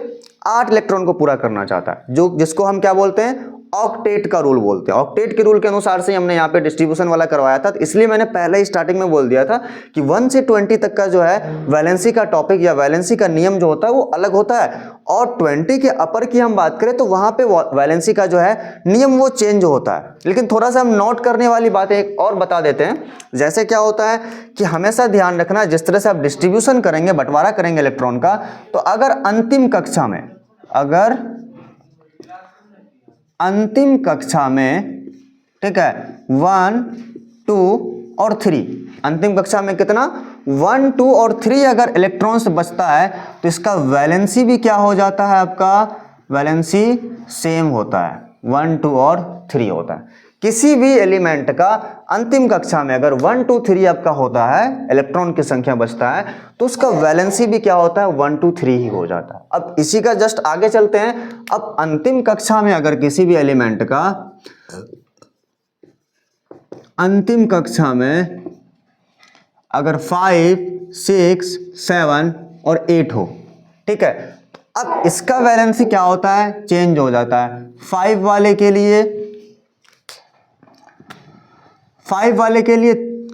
8 इलेक्ट्रॉन को पूरा करना चाहता है, जो जिसको हम क्या बोलते हैं, ऑक्टेट का रूल बोलते हैं। ऑक्टेट के रूल के अनुसार से हमने यहाँ पे डिस्ट्रीब्यूशन वाला करवाया था, तो इसलिए मैंने पहले ही स्टार्टिंग में बोल दिया था कि 1 से 20 तक का जो है वैलेंसी का टॉपिक या वैलेंसी का नियम जो होता है वो अलग होता है, और 20 के अपर की हम बात करें तो वहां पे वैलेंसी का जो है नियम वो चेंज होता है। लेकिन थोड़ा सा हम नोट करने वाली बातें एक और बता देते हैं। जैसे क्या होता है कि हमेशा ध्यान रखना, जिस तरह से आप डिस्ट्रीब्यूशन करेंगे, बंटवारा करेंगे इलेक्ट्रॉन का, तो अगर अंतिम कक्षा में ठीक है 1, 2 और 3, अंतिम कक्षा में कितना 1, 2 और 3 अगर इलेक्ट्रॉन्स बचता है तो इसका वैलेंसी भी क्या हो जाता है, आपका वैलेंसी सेम होता है, 1, 2 और 3 होता है। किसी भी एलिमेंट का अंतिम कक्षा में अगर 1, 2, 3 आपका होता है, इलेक्ट्रॉन की संख्या बचता है, तो उसका वैलेंसी भी क्या होता है, 1, 2, 3 ही हो जाता है। अब इसी का जस्ट आगे चलते हैं। अब अंतिम कक्षा में अगर किसी भी एलिमेंट का अंतिम कक्षा में अगर 5, 6, 7 और 8 हो, ठीक है, अब इसका वैलेंसी क्या होता है, चेंज हो जाता है। 5 वाले के लिए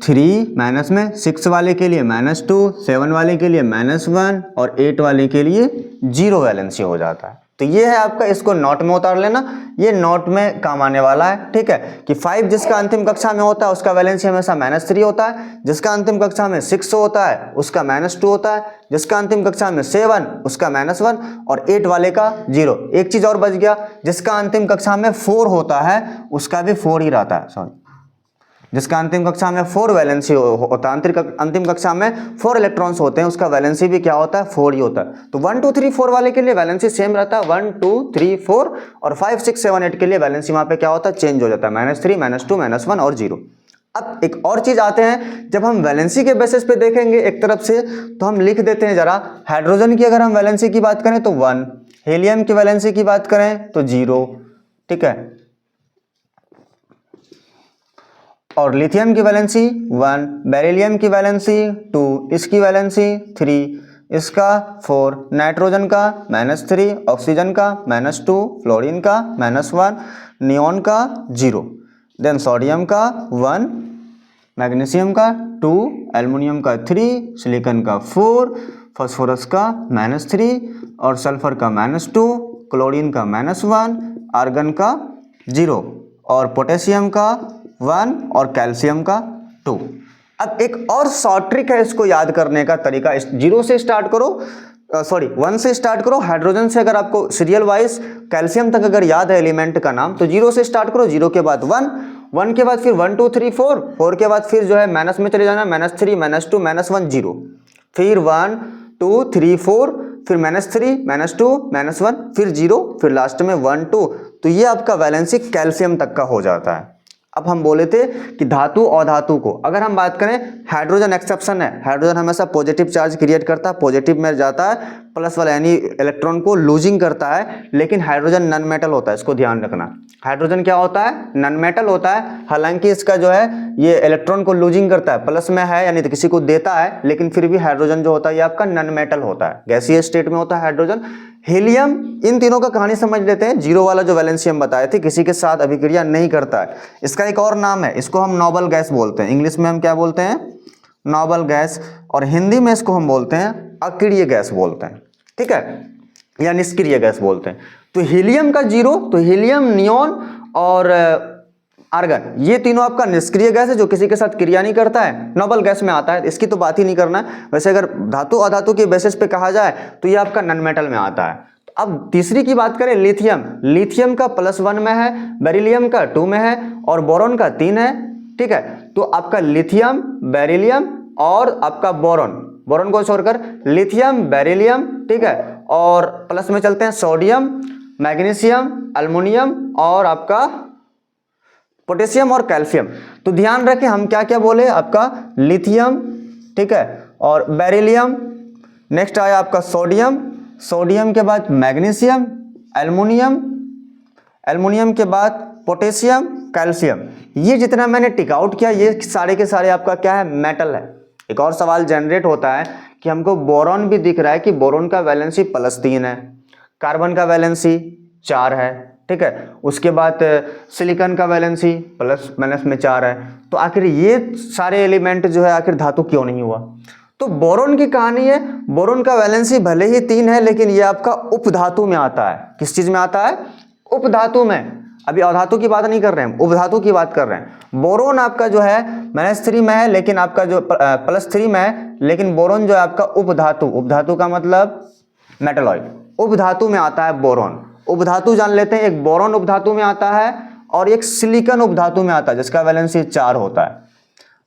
3 माइनस में, 6 वाले के लिए -2, 7 वाले के लिए -1 और 8 वाले के लिए 0 वैलेंसी हो जाता है। तो ये है आपका, इसको नोट में उतार लेना, ये नोट में काम आने वाला है। ठीक है कि 5 जिसका अंतिम कक्षा में होता है उसका वैलेंसी हमेशा -3 होता है, जिसका अंतिम कक्षा में 6 होता है उसका -2 होता है, जिसका अंतिम कक्षा में 7 उसका -1 और 8 वाले का 0। एक चीज और बच गया, जिसका अंतिम कक्षा में 4 होता है उसका भी 4 ही रहता है, सॉरी जिसका अंतिम कक्षा में 4 वैलेंसी होता है, अंतिम कक्षा में 4 इलेक्ट्रॉन्स होते हैं, उसका वैलेंसी भी क्या होता है, 4 ही होता है। तो 1 2 3 4 वाले के लिए वैलेंसी सेम रहता है 1 2 3 4, और 5 6 7 8 के लिए वैलेंसी वहाँ पे क्या होता है, चेंज हो जाता है, -3 -2 -1 और 0। अब एक और चीज आते हैं, जब हम वैलेंसी के बेसिस पे देखेंगे एक तरफ से, तो हम लिख देते हैं जरा, हाइड्रोजन की अगर हम वैलेंसी की बात करें तो 1, हीलियम की वैलेंसी की बात करें तो 0, ठीक है, और लिथियम की वैलेंसी 1, बेरिलियम की वैलेंसी 2, इसकी वैलेंसी 3, इसका 4, नाइट्रोजन का -3, ऑक्सीजन का -2, फ्लोरीन का -1, नियॉन का 0, देन सोडियम का 1, मैग्नीशियम का 2, एल्युमिनियम का 3, सिलिकॉन का 4, फास्फोरस का -3 और सल्फर का -2, क्लोरीन का -1, आर्गन का 0 और पोटेशियम का 1 और कैल्शियम का 2। अब एक और शॉर्ट ट्रिक है इसको याद करने का तरीका, 0 से स्टार्ट करो, 1 से स्टार्ट करो, हाइड्रोजन से अगर आपको सीरियल वाइज कैल्शियम तक अगर याद है एलिमेंट का नाम, तो 0 से स्टार्ट करो, 0 के बाद 1, 1 के बाद फिर 1 2 3 4, 4 के बाद फिर जो है माइनस में चले जाना, -3 -2 -1 0, फिर 1 2 3 4, फिर -3 -2 -1, फिर 0, फिर लास्ट में 1 2। तो ये आपका वैलेंसी कैल्शियम तक का हो जाता है। अब हम बोले थे कि धातु और धातु को अगर हम बात करें, हाइड्रोजन एक्सेप्शन है, हाइड्रोजन हमेशा पॉजिटिव चार्ज क्रिएट करता है, पॉजिटिव में जाता है, प्लस वाला यानी इलेक्ट्रॉन को लूजिंग करता है, लेकिन हाइड्रोजन नॉन मेटल होता है, इसको ध्यान रखना। हाइड्रोजन क्या होता है, नॉन मेटल होता है, हालांकि इसका जो है ये इलेक्ट्रॉन को लूजिंग करता है, प्लस में है यानी तो किसी को देता है, लेकिन फिर भी हाइड्रोजन जो होता है ये आपका नॉन मेटल होता है, गैसीय स्टेट में होता है हाइड्रोजन। हीलियम, इन तीनों का कहानी समझ लेते हैं। 0 वाला जो वैलेंसी हम बताए थे, किसी के साथ अभिक्रिया नहीं करता है, इसका एक और नाम है, इसको हम नोबल गैस बोलते हैं, इंग्लिश में हम क्या बोलते हैं, नोबल गैस, और हिंदी में इसको हम बोलते हैं अक्रिय गैस बोलते हैं, ठीक है, या निष्क्रिय गैस बोलते हैं। तो हीलियम का 0, तो हीलियम, नियॉन और आर्गन, ये तीनों आपका निष्क्रिय गैस है जो किसी के साथ क्रिया नहीं करता है, नोबल गैस में आता है, इसकी तो बात ही नहीं करना है। वैसे अगर धातु अधातु के बेसिस पे कहा जाए तो ये आपका नॉन मेटल में आता है। अब तीसरी की बात करें, लिथियम, लिथियम का +1 में है, बेरिलियम का 2 में है और बोरॉन का 3 है, ठीक है। तो आपका लिथियम, बेरिलियम और आपका बोरॉन, बोरॉन को छोड़कर लिथियम, बेरिलियम, ठीक है, और प्लस में चलते हैं सोडियम, मैग्नीशियम, एल्युमिनियम और आपका पोटेशियम और कैल्शियम। तो ध्यान रखें हम क्या क्या बोले, आपका लिथियम, ठीक है, और बेरिलियम, नेक्स्ट आया आपका सोडियम, सोडियम के बाद मैग्नीशियम, एल्युमिनियम, एल्युमिनियम के बाद पोटेशियम, कैल्शियम। ये जितना मैंने टिक आउट किया ये सारे के सारे आपका क्या है, मेटल है। एक और सवाल जनरेट होता है कि हमको बोरॉन भी दिख रहा है कि बोरॉन का वैलेंसी +3 है, कार्बन का वैलेंसी 4 है, ठीक है, उसके बाद सिलिकॉन का वैलेंसी प्लस माइनस में 4 है। तो आखिर ये सारे एलिमेंट जो है आखिर धातु क्यों नहीं हुआ? तो बोरॉन की कहानी है, बोरॉन का वैलेंसी भले ही 3 है लेकिन ये आपका उपधातु में आता है। किस चीज में आता है? उपधातु में। अभी अधातु की बात नहीं कर रहे हैं, उपधातु की बात कर रहे हैं। बोरोन आपका जो है -3 में है लेकिन आपका जो +3 में है, लेकिन बोरोन जो है आपका उपधातु, उपधातु का मतलब मेटलॉइड, उपधातु में आता है बोरोन। उपधातु जान लेते हैं, एक बोरोन उपधातु में आता है और एक सिलिकॉन उपधातु में आता है जिसका वैलेंसी 4 होता है।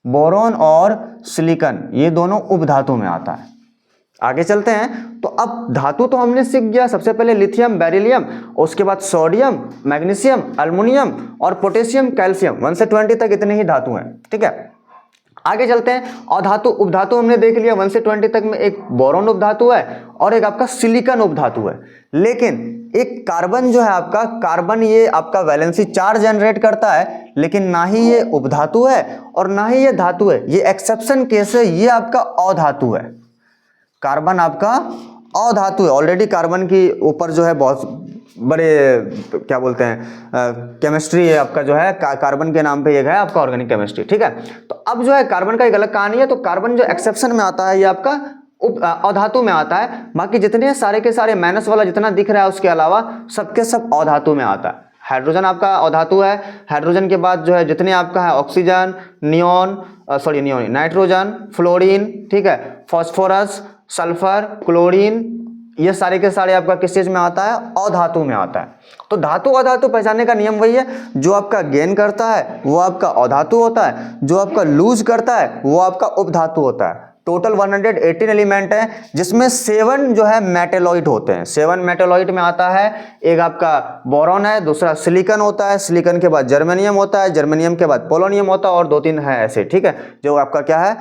बोरोन और सिलिकॉन ये दोनों उपधातु में आता है। आगे चलते हैं। तो अब धातु तो हमने सीख गया, सबसे पहले लिथियम, बेरिलियम, उसके बाद सोडियम, मैग्नीशियम, एल्युमिनियम और पोटेशियम, कैल्शियम। 1 से 20 तक इतने ही धातु हैं, ठीक है। आगे चलते हैं। अधातु उपधातु हमने देख लिया, 1 से 20 तक में एक बोरोन उपधातु है और एक आपका सिलिकॉन उपधातु है। लेकिन एक कार्बन जो है आपका, कार्बन ये आपका वैलेंसी 4 जनरेट करता है, लेकिन ना ही ये उपधातु है और ना ही ये धातु है। ये एक्सेप्शन केस है, ये आपका अधातु है। कार्बन आपका अधातु है। ऑलरेडी कार्बन की ऊपर जो है बहुत बड़े क्या बोलते हैं केमिस्ट्री है आपका जो है, कार्बन के नाम पे एक है आपका ऑर्गेनिक केमिस्ट्री, ठीक है। तो अब जो है कार्बन का एक अलग कहानी है। तो कार्बन जो एक्सेप्शन में आता है ये आपका अधातु में आता है। बाकी जितने सारे के सारे माइनस वाला जितना दिख रहा है उसके अलावा सबके सब अधातु में आता है। हाइड्रोजन आपका अधातु है। हाइड्रोजन के बाद जो है जितने आपका है ऑक्सीजन, नाइट्रोजन, फ्लोरीन, ठीक है, फास्फोरस, सल्फर, क्लोरीन, ये सारे के सारे आपका किस चीज में आता है, अधातु में आता है। तो धातु अधातु पहचानने का नियम वही है, जो आपका गेन करता है वो आपका अधातु होता है, जो आपका लूज करता है वो आपका उपधातु होता है। टोटल 118 एलिमेंट है, जिसमें 7 जो है मेटेलॉइड होते हैं। 7 मेटेलॉइड में आता है, एक आपका बोरॉन है, दूसरा सिलिकॉन होता है, सिलिकॉन के बाद जर्मेनियम होता है, जर्मेनियम के बाद पोलोनियम होता है, और 2-3 है ऐसे, ठीक है, जो आपका क्या है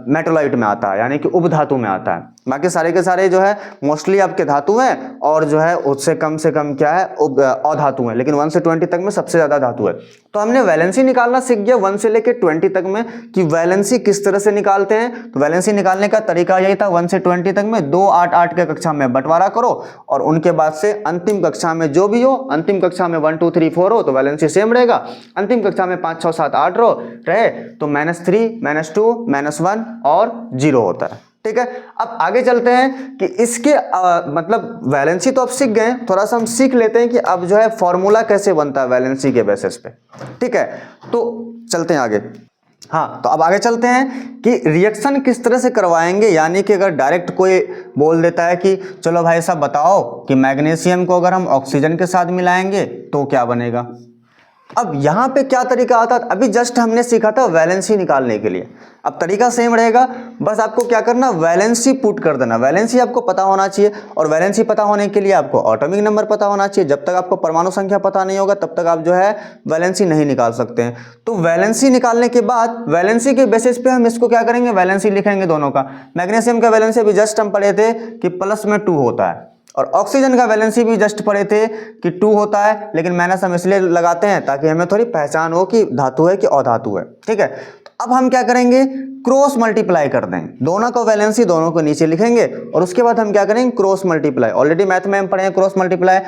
मेटेलॉइड में आता है, यानी कि उपधातु में आता है। बाकी सारे के सारे जो है मोस्टली आपके धातु हैं, और जो है उससे कम से कम क्या है अधातु हैं, लेकिन 1 से 20 तक में सबसे ज्यादा धातु है। तो हमने वैलेंसी निकालना सीख गया 1 से लेकर 20 तक में, कि वैलेंसी किस तरह से निकालते हैं। तो वैलेंसी निकालने का तरीका यही था, 1 से 20 तक में 2, 8, 8 के कक्षा में बंटवारा करो, और उनके बाद से अंतिम कक्षा में जो भी हो, अंतिम कक्षा में 1, 2, 3, 4 हो तो वैलेंसी सेम रहेगा, अंतिम कक्षा में 5, 6, 7, 8 रहे तो -3, -2, -1 और 0 होता है, ठीक है। अब आगे चलते हैं कि इसके मतलब वैलेंसी तो अब सीख गए, थोड़ा सा हम सीख लेते हैं कि अब जो है फॉर्मूला कैसे बनता है वैलेंसी के बेसिस पे, ठीक है। तो चलते हैं आगे। हाँ, तो अब आगे चलते हैं कि रिएक्शन किस तरह से करवाएंगे, यानी कि अगर डायरेक्ट कोई बोल देता है कि चलो भाई साहब बताओ कि मैग्नीशियम को अगर हम ऑक्सीजन के साथ मिलाएंगे तो क्या बनेगा। अब यहाँ पे क्या तरीका आता है, अभी जस्ट हमने सीखा था वैलेंसी निकालने के लिए, अब तरीका सेम रहेगा, बस आपको क्या करना, वैलेंसी पुट कर देना। वैलेंसी आपको पता होना चाहिए, और वैलेंसी पता होने के लिए आपको एटॉमिक नंबर पता होना चाहिए। जब तक आपको परमाणु संख्या पता नहीं होगा तब तक आप जो है वैलेंसी नहीं निकाल सकते हैं। तो वैलेंसी निकालने के बाद वैलेंसी के बेसिस पे हम इसको क्या करेंगे, वैलेंसी लिखेंगे दोनों का। मैग्नीशियम का वैलेंसी अभी जस्ट हम पढ़े थे कि प्लस में 2 होता है, और ऑक्सीजन का वैलेंसी भी जस्ट पढ़े थे कि 2 होता है, लेकिन माइनस हम इसलिए लगाते हैं ताकि हमें थोड़ी पहचान हो कि धातु है कि अधातु है, ठीक है। तो अब हम क्या करेंगे, क्रॉस मल्टीप्लाई कर देंगे, दोनों को वैलेंसी दोनों को नीचे लिखेंगे, और उसके बाद हम क्या करेंगे, क्रॉस मल्टीप्लाई। ऑलरेडी मैथ में हम पढ़े हैं क्रॉस मल्टीप्लाई,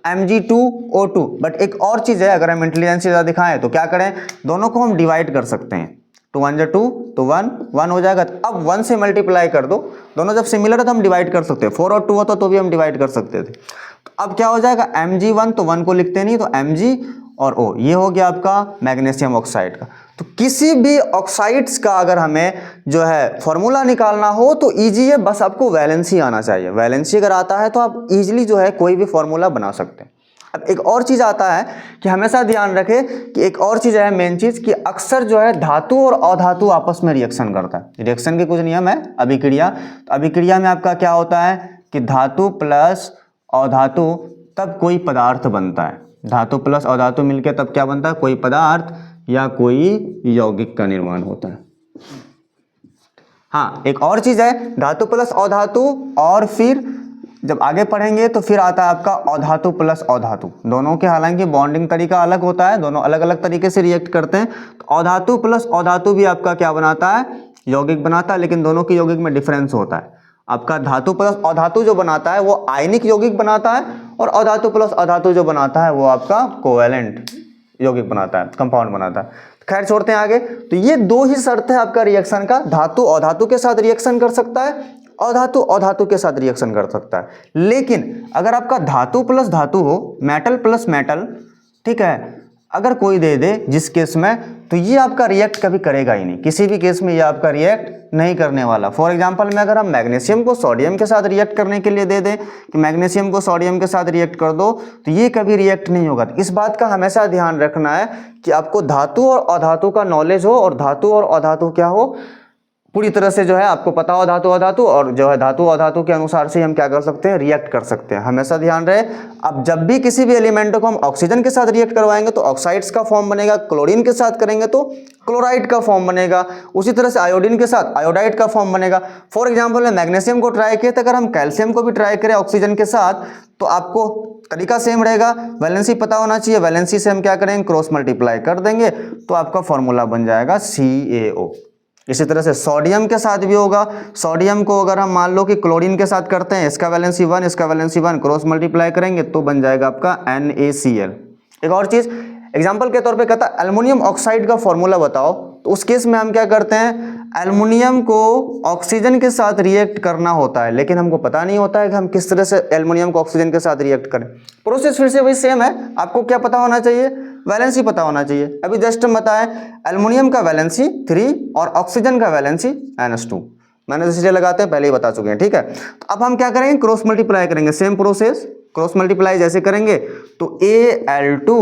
Mg2O2। बट एक और चीज है, अगर हम इंटेलिजेंस ज्यादा दिखाएं तो क्या करें, दोनों को हम डिवाइड कर सकते हैं। 2 1 2 तो 1 1 हो जाएगा। अब 1 से मल्टीप्लाई कर दो, दोनों जब सिमिलर है तो हम डिवाइड कर सकते हैं। 4 और 2 होता तो भी हम डिवाइड कर सकते थे। तो अब क्या हो जाएगा, Mg1, तो 1 को लिखते नहीं, तो Mg और O, ये हो गया आपका मैग्नीशियम ऑक्साइड का। तो किसी भी ऑक्साइड्स का अगर हमें जो है फॉर्मूला निकालना हो तो ईजी है, बस आपको वैलेंसी आना चाहिए। वैलेंसी अगर आता है तो आप इजीली जो है कोई भी फॉर्मूला बना सकते हैं। अब एक और चीज आता है कि हमेशा ध्यान रखें कि एक और चीज है मेन चीज, कि अक्सर जो है धातु और अधातु आपस में रिएक्शन करता है। रिएक्शन के कुछ नियम है, अभिक्रिया। तो अभिक्रिया में आपका क्या होता है कि धातु प्लस अधातु तब कोई पदार्थ बनता है। धातु प्लस अधातु मिलकर तब क्या बनता है, कोई पदार्थ या कोई यौगिक का निर्माण होता है। हाँ, एक और चीज है, धातु प्लस अधातु, और फिर जब आगे पढ़ेंगे तो फिर आता है आपका अधातु प्लस अधातु। दोनों के हालांकि बॉन्डिंग तरीका अलग होता है, दोनों अलग अलग तरीके से रिएक्ट करते हैं। तो अधातु प्लस अधातु भी आपका क्या बनाता है, यौगिक बनाता है, लेकिन दोनों के यौगिक में डिफरेंस होता है। आपका धातु प्लस अधातु जो बनाता है वो आयनिक यौगिक बनाता है, और अधातु प्लस अधातु जो बनाता है वो आपका कोवैलेंट यौगिक बनाता है, कंपाउंड बनाता है। खैर छोड़ते हैं आगे। तो ये 2 ही शर्त है आपका रिएक्शन का, धातु अधातु के साथ रिएक्शन कर सकता है, अधातु अधातु के साथ रिएक्शन कर सकता है। लेकिन अगर आपका धातु प्लस धातु हो, मेटल प्लस मेटल, ठीक है, अगर कोई दे दे जिस केस में, तो ये आपका रिएक्ट कभी करेगा ही नहीं, किसी भी केस में ये आपका रिएक्ट नहीं करने वाला। फॉर एग्जांपल में अगर हम मैग्नीशियम को सोडियम के साथ रिएक्ट करने के लिए दे दें कि मैग्नीशियम को सोडियम के साथ रिएक्ट कर दो, तो ये कभी रिएक्ट नहीं होगा। तो इस बात का हमेशा ध्यान रखना है कि आपको धातु और अधातु का नॉलेज हो, और धातु और अधातु क्या हो पूरी तरह से जो है आपको पता हो, धातु अधातु, और जो है धातु अधातु के अनुसार से हम क्या कर सकते हैं, रिएक्ट कर सकते हैं। हमेशा ध्यान रहे, अब जब भी किसी भी एलिमेंट को हम ऑक्सीजन के साथ रिएक्ट करवाएंगे तो ऑक्साइड्स का फॉर्म बनेगा, क्लोरीन के साथ करेंगे तो क्लोराइड का फॉर्म बनेगा, उसी तरह से आयोडीन के साथ आयोडाइड का फॉर्म बनेगा। फॉर एग्जाम्पल में मैग्नीशियम को ट्राई किया, तो अगर हम कैल्शियम को भी ट्राई करें ऑक्सीजन के साथ तो आपको तरीका सेम रहेगा, वैलेंसी पता होना चाहिए। वैलेंसी से हम क्या करेंगे, क्रॉस मल्टीप्लाई कर देंगे तो आपका फॉर्मूला बन जाएगा CaO। इसी तरह से सोडियम के साथ भी होगा। सोडियम को अगर हम मान लो कि क्लोरीन के साथ करते हैं, इसका वैलेंसी 1, इसका वैलेंसी 1, क्रॉस मल्टीप्लाई करेंगे तो बन जाएगा आपका NaCl। एक और चीज एग्जांपल के तौर पे कहता है एल्युमिनियम ऑक्साइड का फॉर्मूला बताओ, तो उस केस में हम क्या करते हैं, एल्युमिनियम को ऑक्सीजन के साथ रिएक्ट करना होता है, लेकिन हमको पता नहीं होता है कि हम किस तरह से एल्युमिनियम को ऑक्सीजन के साथ रिएक्ट करें। प्रोसेस फिर से वही सेम है, आपको क्या पता होना चाहिए, वैलेंसी पता होना चाहिए। अभी जस्ट हम बताएं, एल्युमिनियम का वैलेंसी 3 और ऑक्सीजन का वैलेंसी -2, मैंने इसलिए लगाते हैं, पहले ही बता चुके हैं, ठीक है। तो अब हम क्या करेंगे, क्रॉस मल्टीप्लाई करेंगे, सेम प्रोसेस, क्रॉस मल्टीप्लाई जैसे करेंगे तो Al2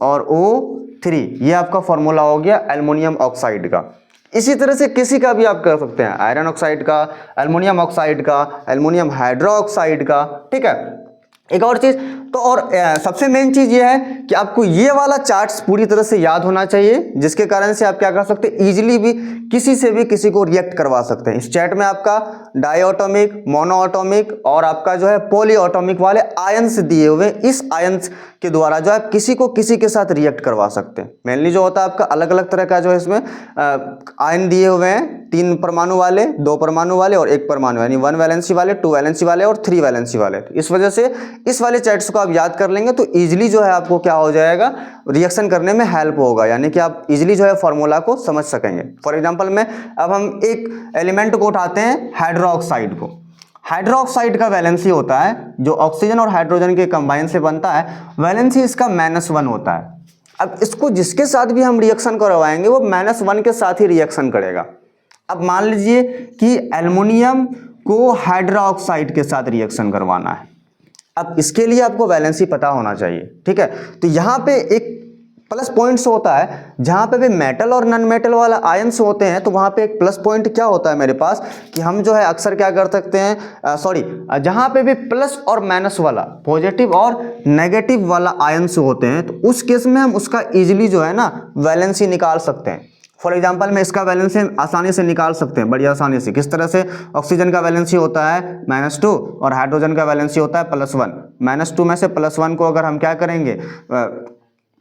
और O3, ये आपका फॉर्मूला हो गया एल्युमिनियम ऑक्साइड का। इसी तरह से किसी का भी आप कर सकते हैं, आयरन ऑक्साइड का, एल्युमिनियम ऑक्साइड का, एल्युमिनियम हाइड्रोक्साइड का, ठीक है। एक और चीज तो, और सबसे मेन चीज ये है कि आपको ये वाला चार्ट्स पूरी तरह से याद होना चाहिए, जिसके कारण से आप क्या कर सकते हैं, इजीली भी किसी से भी किसी को रिएक्ट करवा सकते हैं। इस चैट में आपका डाइऑटोमिक, मोनोऑटोमिक और आपका जो है पॉलीऑटोमिक वाले आयंस दिए हुए, इस आयंस के द्वारा जो है किसी को किसी के साथ रिएक्ट करवा सकते हैं। मेनली जो होता है आपका अलग अलग तरह का जो है इसमें आयन दिए हुए हैं, 3 परमाणु वाले, 2 परमाणु वाले और 1 परमाणु, यानी 1 वैलेंसी वाले, 2 वैलेंसी वाले और 3 वैलेंसी वाले। तो इस वजह से इस वाले चैट्स को आप याद कर लेंगे तो इजीली जो है आपको क्या हो जाएगा, रिएक्शन करने में हेल्प होगा, यानी कि आप इजीली जो है फॉर्मूला को समझ सकेंगे। फॉर एग्जांपल में अब हम एक एलिमेंट को उठाते हैं, हाइड्रोक्साइड को। हाइड्रोक्साइड का वैलेंसी होता है जो ऑक्सीजन और हाइड्रोजन के कंबाइन से बनता है, वैलेंसी इसका -1 होता है। अब इसको जिसके साथ भी हम रिएक्शन करवाएंगे वो -1 के साथ ही रिएक्शन करेगा। अब मान लीजिए कि एल्युमिनियम को हाइड्रोक्साइड के साथ रिएक्शन करवाना है, अब इसके लिए आपको वैलेंसी पता होना चाहिए, ठीक है। तो यहाँ पे एक प्लस पॉइंट्स होता है, जहाँ पे भी मेटल और नॉन मेटल वाला आयंस होते हैं तो वहाँ पे एक प्लस पॉइंट क्या होता है मेरे पास, कि हम जो है अक्सर क्या कर सकते हैं, जहाँ पे भी प्लस और माइनस वाला, पॉजिटिव और नेगेटिव वाला आयंस होते हैं तो उस केस में हम उसका इजीली जो है ना वैलेंसी निकाल सकते हैं। फॉर एग्जाम्पल में इसका वैलेंसी हम आसानी से निकाल सकते हैं, बड़ी आसानी से। किस तरह से, ऑक्सीजन का वैलेंसी होता है -2 और हाइड्रोजन का वैलेंसी होता है +1। -2 में से +1 को अगर हम क्या करेंगे,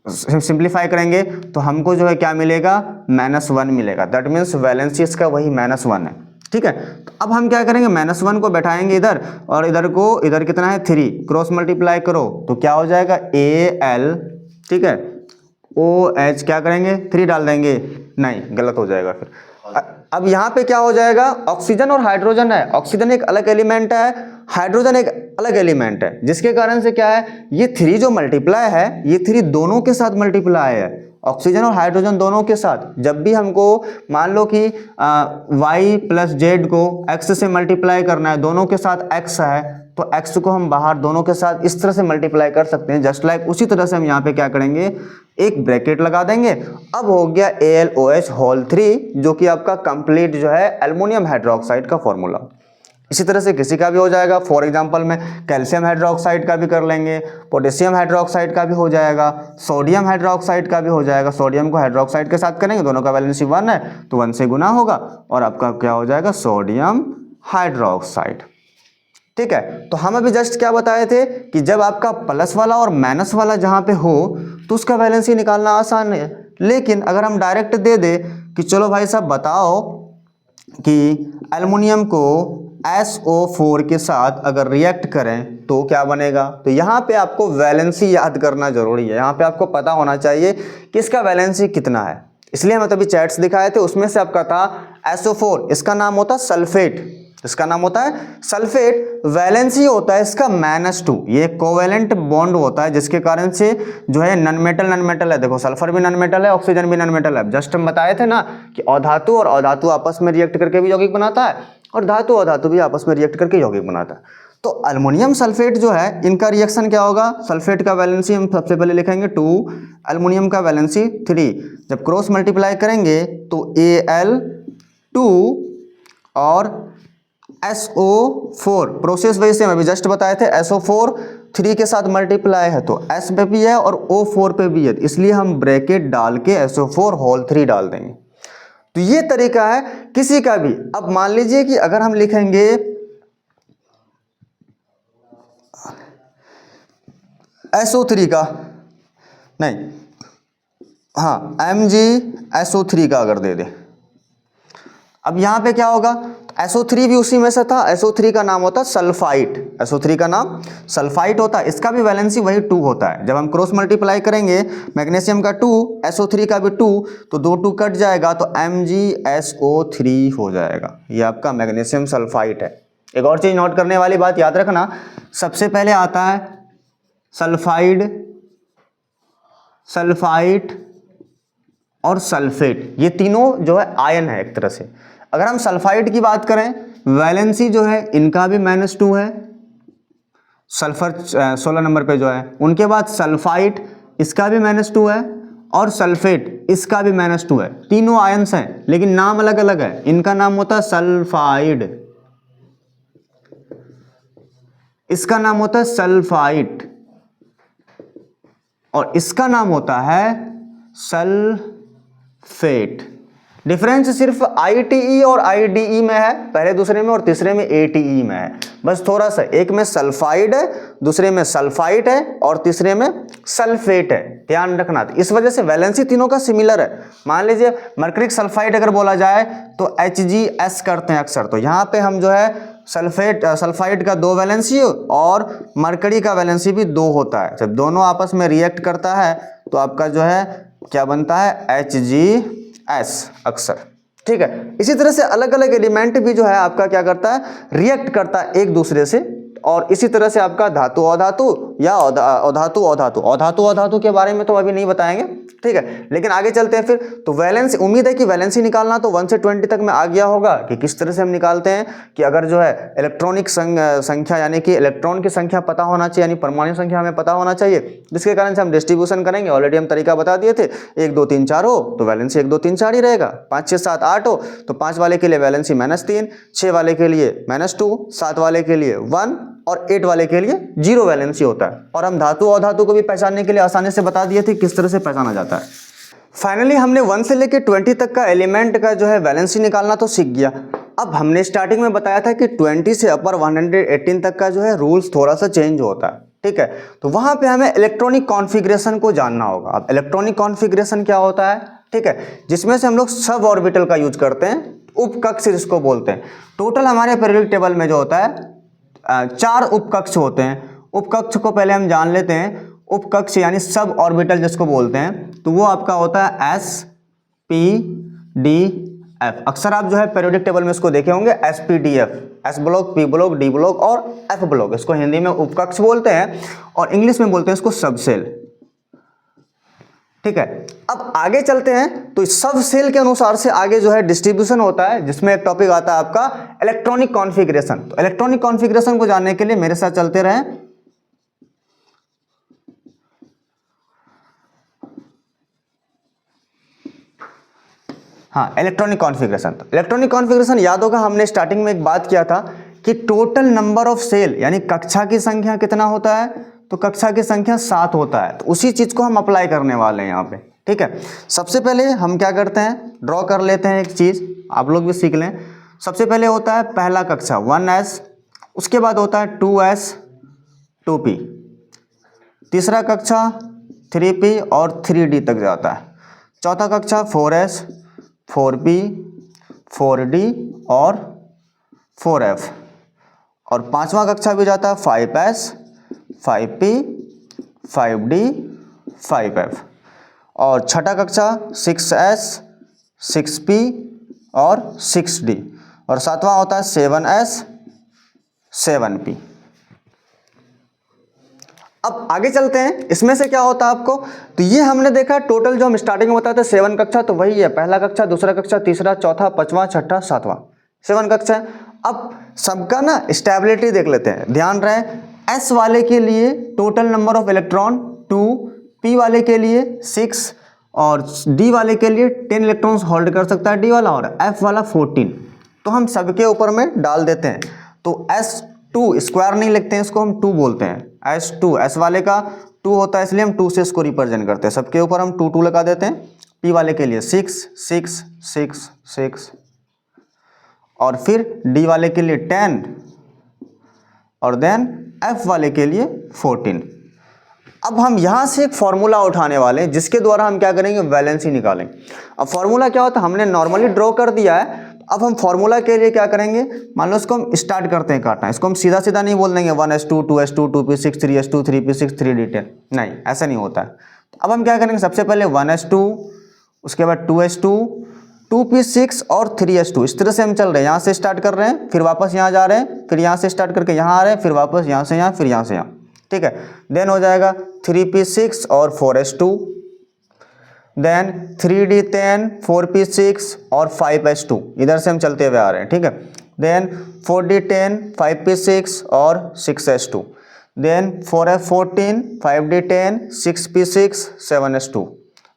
सिंप्लीफाई करेंगे तो हमको जो है क्या मिलेगा, -1 मिलेगा। दैट मीन्स वैलेंसी इसका वही -1 है, ठीक है। तो अब हम क्या करेंगे, -1 को बैठाएंगे इधर और इधर कितना है 3, क्रॉस मल्टीप्लाई करो तो क्या हो जाएगा Al, ठीक है, OH क्या करेंगे 3 डाल देंगे, नहीं गलत हो जाएगा फिर। अब यहाँ पे क्या हो जाएगा, ऑक्सीजन और हाइड्रोजन है, ऑक्सीजन एक अलग एलिमेंट है, हाइड्रोजन एक अलग एलिमेंट है, जिसके कारण से क्या है, ये 3 जो मल्टीप्लाई है, ये 3 दोनों के साथ मल्टीप्लाई है, ऑक्सीजन और हाइड्रोजन दोनों के साथ। जब भी हमको मान लो कि y + z को x से मल्टीप्लाई करना है, दोनों के साथ x है तो x को हम बाहर दोनों के साथ इस तरह से मल्टीप्लाई कर सकते हैं। जस्ट लाइक उसी तरह से हम यहाँ पे क्या करेंगे, एक ब्रैकेट लगा देंगे। अब हो गया AlOH होल 3, जो कि आपका कंप्लीट जो है एल्युमिनियम हाइड्रोक्साइड का फॉर्मूला। इसी तरह से किसी का भी हो जाएगा, फॉर एग्जांपल में कैल्शियम हाइड्रोक्साइड का भी कर लेंगे, पोटेशियम हाइड्रोक्साइड का भी हो जाएगा, सोडियम हाइड्रोक्साइड का भी हो जाएगा। सोडियम को हाइड्रोक्साइड के साथ करेंगे, दोनों का वैलेंसी 1 है तो 1 से गुना होगा और आपका क्या हो जाएगा, सोडियम हाइड्रोक्साइड, ठीक है। तो हम अभी जस्ट क्या बताए थे कि जब आपका प्लस वाला और माइनस वाला जहाँ पे हो तो उसका वैलेंसी निकालना आसान है। लेकिन अगर हम डायरेक्ट दे दे कि चलो भाई साहब बताओ कि एल्युमिनियम को SO4 के साथ अगर रिएक्ट करें तो क्या बनेगा, तो यहाँ पे आपको वैलेंसी याद करना जरूरी है। यहाँ पे आपको पता होना चाहिए कि इसका वैलेंसी कितना है। इसलिए हम तभी चैट्स दिखाए थे, उसमें से आपका था SO4, इसका नाम होता है सल्फेट, इसका नाम होता है सल्फेट। वैलेंसी होता है इसका -2, ये कोवेलेंट बॉन्ड होता है जिसके कारण से जो है नॉन मेटल है। देखो सल्फर भी नॉन मेटल है, ऑक्सीजन भी नॉन मेटल है। जस्ट हम बताए थे ना कि अधातु और अधातु आपस में रिएक्ट करके भी यौगिक बनाता है और धातु अधातु भी आपस में रिएक्ट करके यौगिक बनाता है। तो अल्युमिनियम सल्फेट जो है, इनका रिएक्शन क्या होगा, सल्फेट का वैलेंसी हम सबसे पहले लिखेंगे 2, अल्युमिनियम का वैलेंसी 3। जब क्रॉस मल्टीप्लाई करेंगे तो Al2 और SO4, प्रोसेस वैसे हम अभी जस्ट बताए थे, SO4 3 के साथ मल्टीप्लाई है तो S पे भी है और O4 पे भी है, इसलिए हम ब्रैकेट डाल के SO4 होल 3 डाल देंगे। तो ये तरीका है किसी का भी। अब मान लीजिए कि अगर हम लिखेंगे SO3 का, नहीं हाँ MgSO3 का अगर दे दे, अब यहाँ पे क्या होगा, SO3 भी उसी में से था, SO3 का नाम होता है सल्फाइट, SO3 का नाम सल्फाइट होता है, इसका भी वैलेंसी वही 2 होता है। जब हम क्रॉस मल्टीप्लाई करेंगे मैग्नीशियम का 2, SO3 का भी 2, तो 2 2 कट जाएगा तो MgSO3 हो जाएगा। ये आपका मैग्नीशियम सल्फाइट है। एक और चीज़ नोट करने वाली बात याद रखना, सबसे पहले आता है सल्फाइड, सल्फाइट और सल्फेट, ये तीनों जो है आयन है एक तरह से। अगर हम सल्फाइड की बात करें, वैलेंसी जो है इनका भी -2 है, सल्फर 16 नंबर पे जो है। उनके बाद सल्फाइड, इसका भी -2 है, और सल्फेट इसका भी -2 है। तीनों आयंस हैं लेकिन नाम अलग अलग है। इनका नाम होता है सल्फाइड, इसका नाम होता है सल्फाइड, और इसका नाम होता है सल्फेट। डिफरेंस सिर्फ ITE और IDE में है, पहले दूसरे में, और तीसरे में ATE में है। बस थोड़ा सा, एक में सल्फाइड है, दूसरे में सल्फाइट है, और तीसरे में सल्फेट है, ध्यान रखना। तो इस वजह से वैलेंसी तीनों का सिमिलर है। मान लीजिए मर्करिक सल्फाइड अगर बोला जाए तो HgS करते हैं अक्सर, तो यहाँ पे हम जो है सल्फाइड का 2 वैलेंसी और मरकरी का वैलेंसी भी 2 होता है। जब दोनों आपस में रिएक्ट करता है तो आपका जो है क्या बनता है, HgS अक्सर, ठीक है। इसी तरह से अलग अलग एलिमेंट भी जो है आपका क्या करता है, रिएक्ट करता है एक दूसरे से। और इसी तरह से आपका धातु अधातु या अधातु अधातु, अधातु अधातु के बारे में तो अभी नहीं बताएंगे, ठीक है। लेकिन आगे चलते हैं फिर। तो वैलेंसी, उम्मीद है कि वैलेंसी निकालना तो 1 से 20 तक में आ गया होगा कि किस तरह से हम निकालते हैं। कि अगर जो है इलेक्ट्रॉनिक संख्या यानी कि इलेक्ट्रॉन की संख्या पता होना चाहिए, यानी परमाणु संख्या हमें पता होना चाहिए, जिसके कारण से हम डिस्ट्रीब्यूशन करेंगे। ऑलरेडी हम तरीका बता दिए थे। 1 2 3 4 हो तो वैलेंसी 1 2 3 4 ही रहेगा। 5 6 7 8 हो तो 5 वाले के लिए वैलेंसी -3, 6 वाले के लिए -2, 7 वाले के लिए 1 और 8 वाले के लिए 0 वैलेंसी होता है। और हम धातु और धातु को भी पहचानने के लिए आसानी से बता दिए थे किस तरह से पहचाना जाता है। फाइनली हमने 1 से लेकर 20 तक का एलिमेंट का जो है वैलेंसी निकालना तो सीख गया। अब हमने स्टार्टिंग में बताया था कि 20 से अपर 118 तक का जो है रूल्स थोड़ा सा चेंज होता है, ठीक है। तो वहां पे हमें इलेक्ट्रॉनिक कॉन्फ़िगरेशन को जानना होगा। अब इलेक्ट्रॉनिक कॉन्फ़िगरेशन क्या होता है, ठीक है, जिसमें से हम लोग सब ऑर्बिटल का यूज करते हैं, उपकक्ष इसको बोलते हैं। टोटल हमारे पीरियोडिक टेबल में जो होता है 4 उपकक्ष होते हैं। उपकक्ष को पहले हम जान लेते हैं। उपकक्ष यानी सब ऑर्बिटल जिसको बोलते हैं, तो वो आपका होता है SPDF। अक्सर आप जो है पीरियोडिक टेबल में इसको देखे होंगे SPDF, S block, P block, D block और F ब्लॉक। इसको हिंदी में उपकक्ष बोलते हैं और इंग्लिश में बोलते हैं इसको सब सेल, ठीक है। अब आगे चलते हैं। तो सब सेल के अनुसार से आगे जो है डिस्ट्रीब्यूशन होता है, जिसमें एक टॉपिक आता है आपका इलेक्ट्रॉनिक कॉन्फ़िगरेशन। तो इलेक्ट्रॉनिक कॉन्फ़िगरेशन को जानने के लिए मेरे साथ चलते रहें। हाँ, इलेक्ट्रॉनिक कॉन्फ़िगरेशन। तो इलेक्ट्रॉनिक कॉन्फ़िगरेशन याद होगा, हमने स्टार्टिंग में एक बात किया था कि टोटल नंबर ऑफ सेल यानी कक्षा की संख्या कितना होता है, तो कक्षा की संख्या 7 होता है। तो उसी चीज को हम अप्लाई करने वाले हैं यहाँ पे, ठीक है। सबसे पहले हम क्या करते हैं, ड्रॉ कर लेते हैं एक चीज, आप लोग भी सीख लें। सबसे पहले होता है पहला कक्षा 1s, उसके बाद होता है 2s 2p, तीसरा कक्षा 3p और 3d तक जाता है, चौथा कक्षा 4s 4p 4d और 4f, और पांचवा कक्षा भी जाता है 5s 5p 5d 5f, और छठा कक्षा 6s 6p और 6d, और सातवां होता है 7s 7p। अब आगे चलते हैं, इसमें से क्या होता है आपको। तो ये हमने देखा टोटल जो हम स्टार्टिंग में बताए थे 7 कक्षा, तो वही है, पहला कक्षा, दूसरा कक्षा, तीसरा, चौथा, पांचवा, छठा, सातवां, 7 कक्षा है। अब सबका ना स्टेबिलिटी देख लेते हैं। ध्यान रहे, S वाले के लिए total number of electron 2, P वाले के लिए 6 और D वाले के लिए 10 इलेक्ट्रॉन्स होल्ड कर सकता है D वाला, और F वाला 14। तो हम सबके ऊपर में डाल देते हैं। तो S2 स्क्वायर नहीं लिखते हैं, इसको हम 2 बोलते हैं। S2, S वाले का 2 होता है इसलिए हम 2 से इसको रिप्रेजेंट करते हैं। सबके ऊपर हम 2 2 लगा देते हैं। P वाले के लिए 6 6 6 6, और फिर D वाले के लिए 10 और देन F वाले के लिए 14। अब हम यहाँ से एक फॉर्मूला उठाने वाले हैं जिसके द्वारा हम क्या करेंगे, वैलेंसी निकालेंगे। अब फॉर्मूला क्या होता है, हमने नॉर्मली ड्रॉ कर दिया है। अब हम फॉर्मूला के लिए क्या करेंगे, मान लो इसको हम स्टार्ट करते हैं काटना। इसको हम सीधा सीधा नहीं बोल देंगे 1s2 2s2 2p6 3s2 3p6 3d10, नहीं, ऐसा नहीं होता है। अब हम क्या करेंगे, सबसे पहले 1s2, उसके बाद 2s2 2p6 और 3s2, इस तरह से हम चल रहे हैं। यहाँ से स्टार्ट कर रहे हैं, फिर वापस यहाँ जा रहे हैं, फिर यहाँ से स्टार्ट करके यहाँ आ रहे हैं, फिर वापस यहाँ से यहाँ, फिर यहाँ से यहाँ, ठीक है। देन हो जाएगा 3p6 और 4s2, देन 3d10, 4p6 और 5s2, इधर से हम चलते हुए आ रहे हैं, ठीक है। देन 4d10, 5p6 और 6s2, then 4f14, 5d10, 6p6, 7s2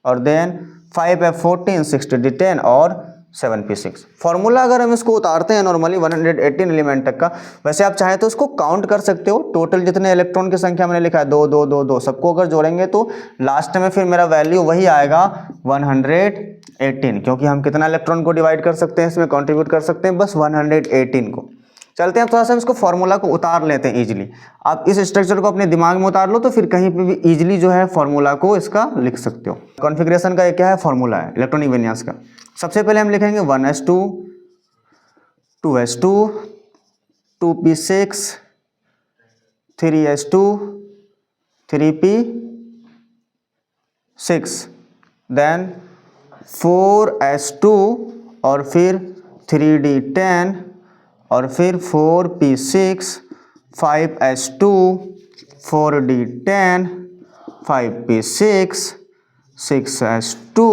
और देन 5f14, 6d10 और 7p6। फॉर्मूला अगर हम इसको उतारते हैं नॉर्मली 118 एलिमेंट तक का, वैसे आप चाहें तो इसको काउंट कर सकते हो। टोटल जितने इलेक्ट्रॉन की संख्या मैंने लिखा है 2 2 2 2, सबको अगर जोड़ेंगे तो लास्ट में फिर मेरा वैल्यू वही आएगा 118, क्योंकि हम कितना इलेक्ट्रॉन को डिवाइड कर सकते हैं, इसमें कॉन्ट्रीब्यूट कर सकते हैं बस 118 को। चलते हैं थोड़ा सा इसको फॉर्मूला को उतार लेते हैं इजीली। आप इस स्ट्रक्चर को अपने दिमाग में उतार लो तो फिर कहीं पे भी इजीली जो है फॉर्मूला को इसका लिख सकते हो। कॉन्फ़िगरेशन का ये क्या है, फॉर्मूला है इलेक्ट्रॉनिक विन्यास का। सबसे पहले हम लिखेंगे 1s2, 2s2, 2p6, 3s2, 3p6, then 4s2 और फिर 3d10 और फिर 4p6, 5s2, 4d10, 5p6, 6s2,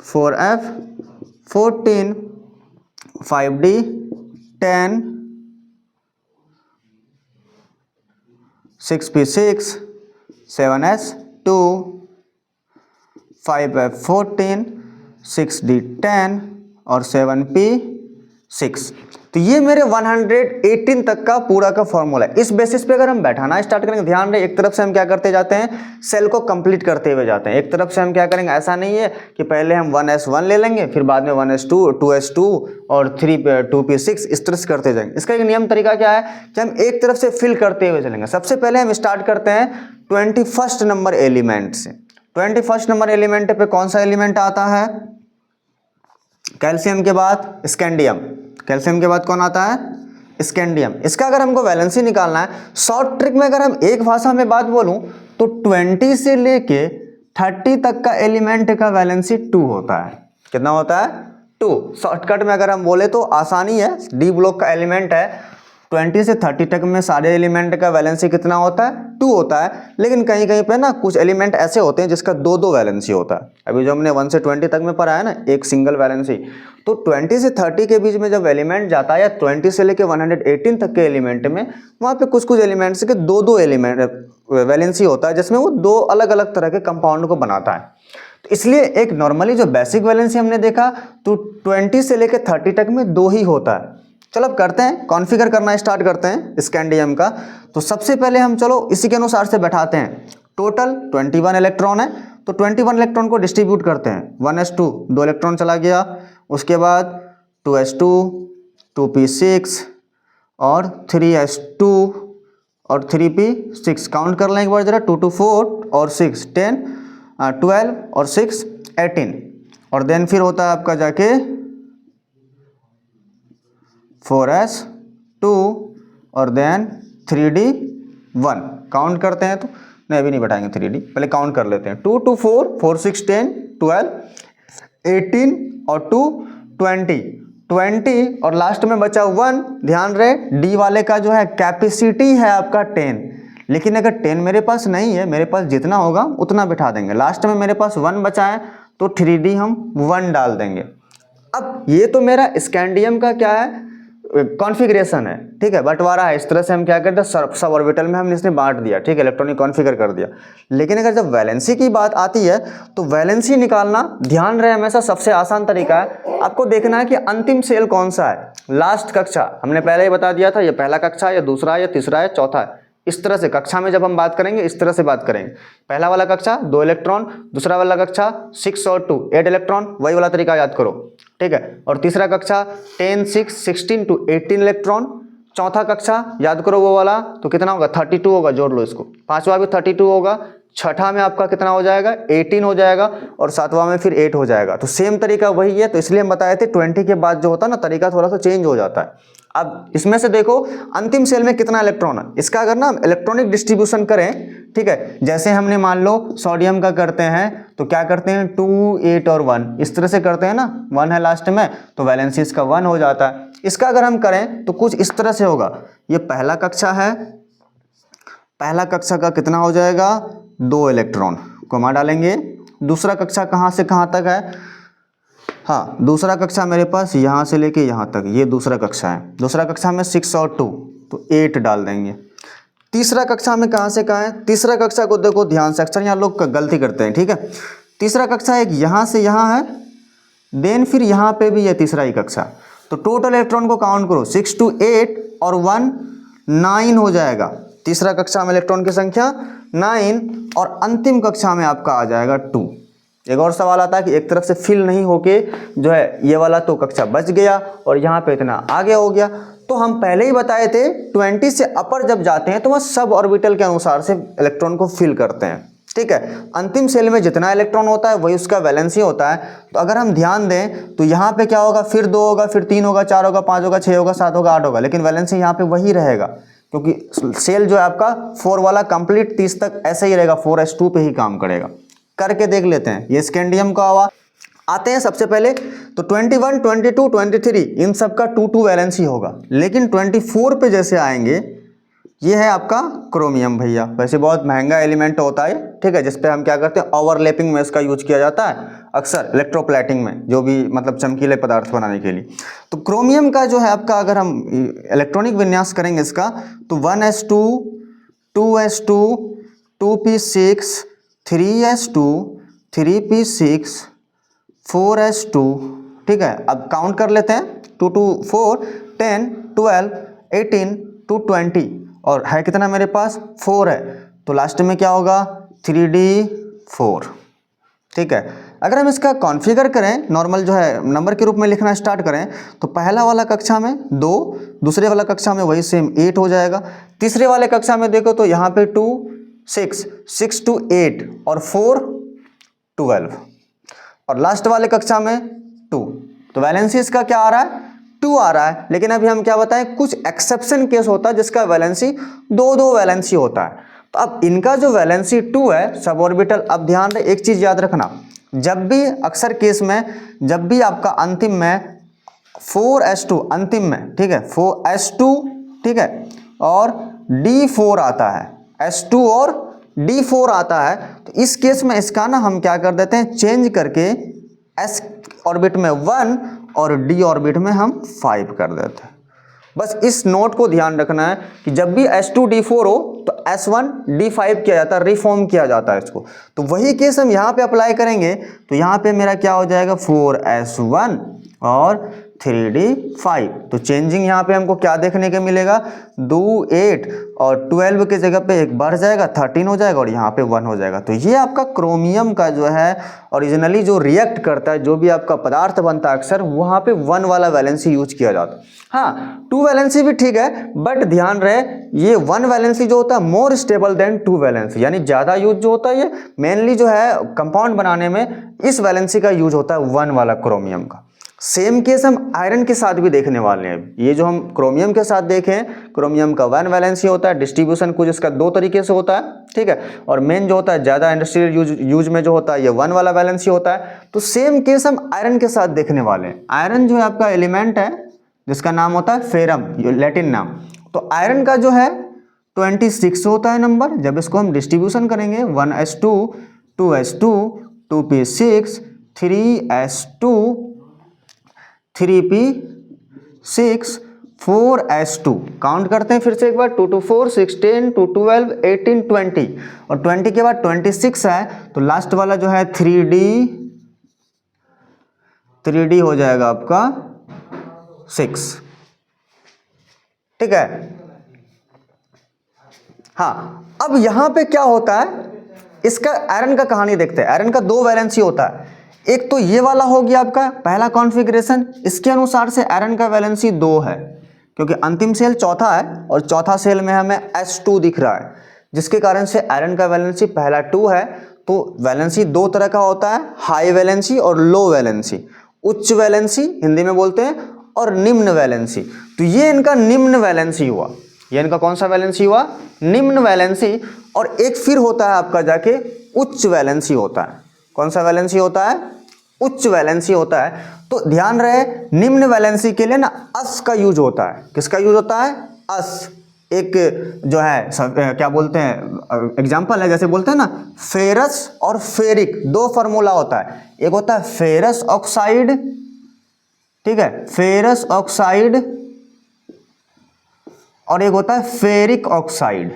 4f14, 5d10, 6p6, 7s2, 5f14, 6d10 और 7p6। तो ये मेरे 118 तक का पूरा का फॉर्मूला है। इस बेसिस पे अगर हम बैठाना स्टार्ट करेंगे, ध्यान रहे एक तरफ से हम क्या करते जाते हैं, सेल को कंप्लीट करते हुए जाते हैं। एक तरफ से हम क्या करेंगे, ऐसा नहीं है कि पहले हम 1s1 ले लेंगे फिर बाद में 1s2, 2s2 और 2p6 इस तरह से करते जाएंगे। इसका एक नियम तरीका क्या है कि हम एक तरफ से फिल करते हुए चलेंगे। सबसे पहले हम स्टार्ट करते हैं 21st नंबर एलिमेंट से। 21st नंबर एलिमेंट पे कौन सा एलिमेंट आता है, कैल्शियम के बाद स्कैंडियम। कैल्शियम के बाद कौन आता है, स्कैंडियम। इसका अगर हमको वैलेंसी निकालना है, शॉर्ट ट्रिक में अगर हम एक भाषा में बात बोलूं तो 20 से लेके 30 तक का एलिमेंट का वैलेंसी 2 होता है। कितना होता है, 2। शॉर्टकट में अगर हम बोले तो आसानी है, डी ब्लॉक का एलिमेंट है, 20 से 30 तक में सारे एलिमेंट का वैलेंसी कितना होता है, 2 होता है। लेकिन कहीं कहीं पे ना कुछ एलिमेंट ऐसे होते हैं जिसका 2 वैलेंसी होता है। अभी जो हमने 1 से 20 तक में पढ़ा है ना, एक सिंगल वैलेंसी, तो 20 से 30 के बीच में जब एलिमेंट जाता है या 20 से लेकर 118 तक के एलिमेंट में, वहाँ पे कुछ एलिमेंट्स के 2 एलिमेंट वैलेंसी होता है, जिसमें वो 2 अलग अलग तरह के कंपाउंड को बनाता है। तो इसलिए एक नॉर्मली जो बेसिक वैलेंसी हमने देखा तो 20 से लेकर 30 तक में 2 ही होता है। चलो अब करते हैं, कॉन्फ़िगर करना स्टार्ट करते हैं स्कैंडियम का। तो सबसे पहले हम चलो इसी के अनुसार से बैठाते हैं। टोटल 21 इलेक्ट्रॉन है, तो 21 इलेक्ट्रॉन को डिस्ट्रीब्यूट करते हैं। 1s2 2 इलेक्ट्रॉन चला गया, उसके बाद 2s2, 2p6 और 3s2 और 3p6। काउंट कर लें एक बार जरा, 2 2 4 और 6 10, 12 और 6 18 और देन फिर होता है आपका जाके 4s2 और देन 3d1। काउंट करते हैं तो नहीं, अभी नहीं बैठाएंगे 3d, पहले काउंट कर लेते हैं। 2 2 4 4 6 10 12 18 और 2 20 और लास्ट में बचा 1। ध्यान रहे डी वाले का जो है कैपेसिटी है आपका 10, लेकिन अगर 10 मेरे पास नहीं है, मेरे पास जितना होगा उतना बिठा देंगे। लास्ट में मेरे पास 1 बचा है तो 3d हम 1 डाल देंगे। अब ये तो मेरा स्कैंडियम का क्या है, कॉन्फ़िगरेशन है, ठीक है, बंटवारा है। इस तरह से हम क्या करते हैं, सब ऑर्बिटल में हमने इसने बांट दिया, ठीक है, इलेक्ट्रॉनिक कॉन्फ़िगर कर दिया। लेकिन अगर जब वैलेंसी की बात आती है तो वैलेंसी निकालना, ध्यान रहे हमेशा सबसे आसान तरीका है, आपको देखना है कि अंतिम सेल कौन सा है। लास्ट कक्षा हमने पहले ही बता दिया था, ये पहला कक्षा या दूसरा या तीसरा या चौथा है। इस तरह से कक्षा में जब हम बात करेंगे इस तरह से बात करेंगे। पहला वाला कक्षा 2 इलेक्ट्रॉन, दूसरा वाला कक्षा 6 और 2 8 इलेक्ट्रॉन, वही वाला तरीका याद करो, ठीक है। और तीसरा कक्षा 10 6 16 to 18 इलेक्ट्रॉन, चौथा कक्षा याद करो वो वाला, तो कितना होगा 32 होगा, जोड़ लो इसको। पांचवा भी 32 होगा, छठा में आपका कितना हो जाएगा 18 हो जाएगा और सातवां में फिर 8 हो जाएगा। तो सेम तरीका वही है, तो इसलिए हम बताए थे 20 के बाद जो होता है ना तरीका थोड़ा सा चेंज हो जाता है। अब इसमें से देखो अंतिम सेल में कितना इलेक्ट्रॉन है, इसका अगर ना इलेक्ट्रॉनिक डिस्ट्रीब्यूशन करें, ठीक है, जैसे हमने मान लो सोडियम का करते हैं तो क्या करते हैं 2 8 और 1 इस तरह से करते हैं ना, 1 है लास्ट में तो वैलेंसी इसका 1 हो जाता है। इसका अगर हम करें तो कुछ इस तरह से होगा, ये पहला कक्षा है, पहला कक्षा का कितना हो जाएगा 2 इलेक्ट्रॉन, कोमा डालेंगे दूसरा कक्षा कहाँ से कहाँ तक है? हाँ, दूसरा कक्षा मेरे पास यहाँ से लेके यहाँ तक, ये दूसरा कक्षा है। दूसरा कक्षा में 6 और 2 तो 8 डाल देंगे। तीसरा कक्षा में कहाँ से कहाँ है? तीसरा कक्षा को देखो ध्यान से, अक्सर यहाँ लोग गलती करते हैं, ठीक है। तीसरा कक्षा एक यहाँ से यहाँ है, देन फिर यहाँ पे भी ये तीसरा ही कक्षा। तो टोटल इलेक्ट्रॉन को काउंट करो, 6 to 8 और 1 9 हो जाएगा। तीसरा कक्षा में इलेक्ट्रॉन की संख्या 9 और अंतिम कक्षा में आपका आ जाएगा 2। एक और सवाल आता है कि एक तरफ से फिल नहीं होके जो है ये वाला तो कक्षा बच गया और यहाँ पे इतना आगे हो गया। तो हम पहले ही बताए थे 20 से अपर जब जाते हैं तो वह सब ऑर्बिटल के अनुसार से इलेक्ट्रॉन को फिल करते हैं, ठीक है। अंतिम सेल में जितना इलेक्ट्रॉन होता है वही उसका वैलेंसी होता है। तो अगर हम ध्यान दें तो यहाँ पे क्या होगा, फिर 2 होगा, फिर 3 होगा, 4 होगा, 5 होगा, 6 होगा, 7 होगा, 8 होगा, लेकिन वैलेंसी यहाँ पे वही रहेगा क्योंकि सेल जो है आपका 4 वाला कंप्लीट 30 तक ऐसे ही रहेगा, 4s2 पे ही काम करेगा। करके देख लेते हैं। ये स्कैंडियम का हुआ। आते हैं सबसे पहले तो 21, 22, 23 इन सब का 2 वैलेंसी होगा, लेकिन 24 पे जैसे आएंगे ये है आपका क्रोमियम भैया। वैसे बहुत महंगा एलिमेंट होता है, ठीक है, जिसपे हम क्या करते हैं ओवरलैपिंग में इसका यूज किया जाता है अक्सर इलेक्ट्रोप्लेटिंग में, जो भी मतलब चमकीले पदार्थ बनाने के लिए। तो क्रोमियम का जो है आपका अगर हम इलेक्ट्रॉनिक विन्यास करेंगे इसका तो 1s2, 2s2, 2p6, 3s2, 3p6, 4s2, ठीक है। अब काउंट कर लेते हैं 2 to 4, 10, 12, 18 to 20 और है कितना मेरे पास 4 है, तो लास्ट में क्या होगा 3d4, ठीक है। अगर हम इसका कॉन्फ़िगर करें नॉर्मल जो है नंबर के रूप में लिखना स्टार्ट करें तो पहला वाला कक्षा में 2, दूसरे वाला कक्षा में वही सेम 8 हो जाएगा। तीसरे वाले कक्षा में देखो तो यहाँ पे 2, 6 to 8 और 4 12 और लास्ट वाले कक्षा में 2। तो वैलेंसी इसका क्या आ रहा है 2 आ रहा है। लेकिन अभी हम क्या बताएं, कुछ एक्सेप्शन केस होता है जिसका वैलेंसी 2 वैलेंसी होता है। तो अब इनका जो वैलेंसी 2 है सब ऑर्बिटल, अब ध्यान रहे एक चीज याद रखना, जब भी अक्सर केस में जब भी आपका अंतिम में 4s2 अंतिम में, ठीक है, 4s2, ठीक है, और d4 आता है, s2 और d4 आता है, तो इस केस में इसका ना हम क्या कर देते हैं चेंज करके s ऑर्बिट में 1 और d ऑर्बिट में हम 5 कर देते हैं। बस इस नोट को ध्यान रखना है कि जब भी s2 d4 हो तो s1 d5 किया जाता है, रिफॉर्म किया जाता है इसको। तो वही केस हम यहाँ पे अप्लाई करेंगे तो यहाँ पे मेरा क्या हो जाएगा 4s1 और 3d5। तो चेंजिंग यहाँ पे हमको क्या देखने के मिलेगा 2 8 और 12 के जगह पे एक बढ़ जाएगा 13 हो जाएगा और यहाँ पे 1 हो जाएगा। तो ये आपका क्रोमियम का जो है ओरिजिनली जो रिएक्ट करता है, जो भी आपका पदार्थ बनता है अक्सर वहाँ पे 1 वाला वैलेंसी यूज किया जाता है। हाँ 2 वैलेंसी भी ठीक है, बट ध्यान रहे ये 1 वैलेंसी जो होता है मोर स्टेबल देन 2 वैलेंसी, यानी ज़्यादा यूज जो होता है ये मेनली जो है कंपाउंड बनाने में इस वैलेंसी का यूज होता है 1 वाला क्रोमियम का। सेम केस हम आयरन के साथ भी देखने वाले हैं। ये जो हम क्रोमियम के साथ देखें, क्रोमियम का 1 वैलेंसी होता है, डिस्ट्रीब्यूशन कुछ इसका 2 तरीके से होता है, ठीक है, और मेन जो होता है ज़्यादा इंडस्ट्रियल यूज में जो होता है ये 1 वाला वैलेंसी होता है। तो सेम केस हम आयरन के साथ देखने वाले हैं। आयरन जो है आपका एलिमेंट है जिसका नाम होता है फेरम, लैटिन नाम। तो आयरन का जो है 26 होता है नंबर। जब इसको हम डिस्ट्रीब्यूशन करेंगे 1s2, 2s2, 2p6, 3s2, 3p6, 4s2, count करते हैं फिर से एक बार 2 to 4, 16, 2 12, 18, 20 और 20 के बाद 26 है तो लास्ट वाला जो है 3d हो जाएगा आपका 6, ठीक है। हाँ अब यहां पे क्या होता है, इसका आयरन का कहानी देखते हैं। आयरन का 2 वैलेंसी होता है, एक तो ये वाला हो गया आपका पहला कॉन्फ़िगरेशन, इसके अनुसार से आयरन का वैलेंसी 2 है क्योंकि अंतिम सेल चौथा है और चौथा सेल में हमें s2 दिख रहा है, जिसके कारण से आयरन का वैलेंसी पहला 2 है। तो वैलेंसी 2 तरह का होता है, हाई वैलेंसी और लो वैलेंसी, उच्च वैलेंसी हिंदी में बोलते हैं और निम्न वैलेंसी। तो ये इनका निम्न वैलेंसी हुआ, ये इनका कौन सा वैलेंसी हुआ निम्न वैलेंसी। और एक फिर होता है आपका जाके उच्च वैलेंसी होता है। कौन सा वैलेंसी होता है उच्च वैलेंसी होता है। तो ध्यान रहे निम्न वैलेंसी के लिए ना अस का यूज होता है। किसका यूज होता है अस, एक जो है क्या बोलते हैं एग्जाम्पल है, जैसे बोलते हैं ना फेरस और फेरिक, दो फार्मूला होता है, एक होता है फेरस ऑक्साइड, ठीक है, फेरस ऑक्साइड, और एक होता है फेरिक ऑक्साइड।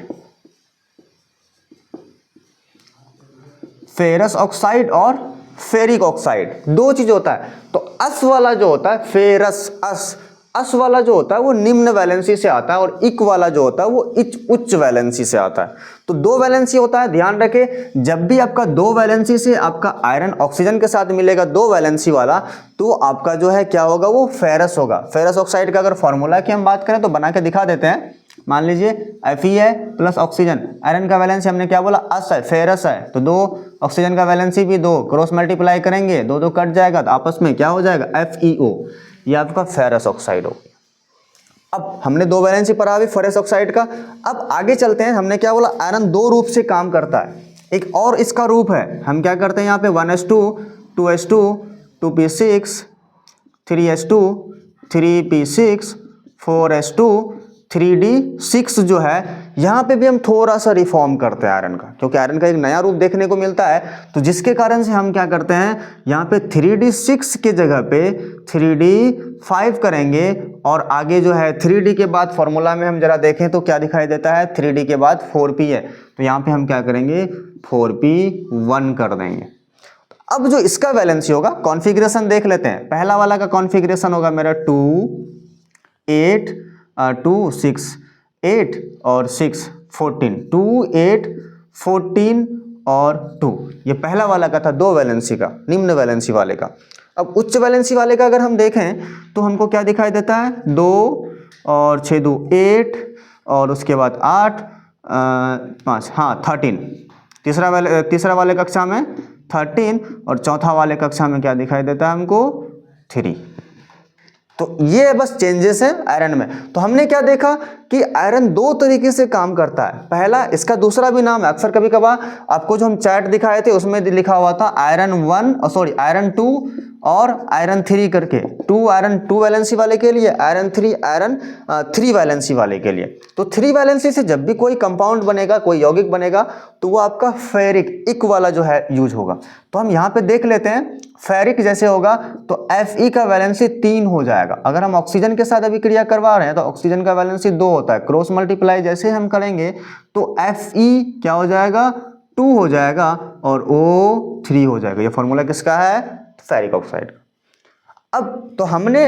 फेरस ऑक्साइड और फेरिक ऑक्साइड दो चीज होता है। तो अस वाला जो होता है फेरस, अस वाला जो होता है वो निम्न वैलेंसी से आता है, और इक वाला जो होता है वो उच्च वैलेंसी से आता है। तो दो वैलेंसी होता है, ध्यान रखें, जब भी आपका दो वैलेंसी से आपका आयरन ऑक्सीजन के साथ मिलेगा दो वैलेंसी वाला, तो आपका जो है क्या होगा, वो फेरस होगा। फेरस ऑक्साइड का अगर फॉर्मूला की हम बात करें तो बना के दिखा देते हैं। मान लीजिए Fe है प्लस ऑक्सीजन, आयरन का वैलेंसी हमने क्या बोला, अस है, फेरस है, तो दो ऑक्सीजन का वैलेंसी भी दो, क्रॉस मल्टीप्लाई करेंगे, दो दो कट जाएगा तो आपस में क्या हो जाएगा, FeO, ये आपका फेरस ऑक्साइड हो गया। अब हमने दो वैलेंसी पढ़ा भी फेरस ऑक्साइड का। अब आगे चलते हैं, हमने क्या बोला, आयरन दो रूप से काम करता है। एक और इसका रूप है, हम क्या करते हैं यहाँ पे 1s2 2s2 2p6 3s2 3p6 4s2 3d6 जो है, यहाँ पे भी हम थोड़ा सा रिफॉर्म करते हैं आयरन का, क्योंकि आयरन का एक नया रूप देखने को मिलता है, तो जिसके कारण से हम क्या करते हैं, यहाँ पे 3d6 के जगह पे 3d5 करेंगे, और आगे जो है 3d के बाद फॉर्मूला में हम जरा देखें तो क्या दिखाई देता है, 3d के बाद 4p है, तो यहाँ पे हम क्या करेंगे, 4p1 कर देंगे। अब जो इसका वैलेंसी होगा, कॉन्फ़िगरेशन देख लेते हैं। पहला वाला का कॉन्फ़िगरेशन होगा मेरा 2 8 2 6 8 और 6 14, 2 8 14 और 2, ये पहला वाला का था दो वैलेंसी का, निम्न वैलेंसी वाले का। अब उच्च वैलेंसी वाले का अगर हम देखें तो हमको क्या दिखाई देता है, 2 और 6 2 8 और उसके बाद 8 5 हाँ 13, तीसरा वाले कक्षा में 13 और चौथा वाले कक्षा में क्या दिखाई देता है हमको, 3। तो ये बस चेंजेस हैं आयरन में। तो हमने क्या देखा कि आयरन दो तरीके से काम करता है। पहला, इसका दूसरा भी नाम है, अक्सर कभी कभार आपको जो हम चैट दिखाए थे उसमें लिखा हुआ था आयरन 2 और आयरन 3 करके, आयरन 2 वैलेंसी वाले के लिए, आयरन 3 वैलेंसी वाले के लिए। तो 3 वैलेंसी से जब भी कोई कंपाउंड बनेगा, कोई यौगिक बनेगा, तो वो आपका फेरिक, इक वाला जो है यूज होगा। तो हम यहाँ पे देख लेते हैं, फेरिक जैसे होगा तो Fe का वैलेंसी 3 हो जाएगा। अगर हम ऑक्सीजन के साथ अभिक्रिया करवा रहे हैं तो ऑक्सीजन का वैलेंसी 2 होता है, क्रॉस मल्टीप्लाई जैसे हम करेंगे तो Fe क्या हो जाएगा, 2 हो जाएगा और O3 हो जाएगा। ये फॉर्मूला किसका है, फेरिक ऑक्साइड। अब तो हमने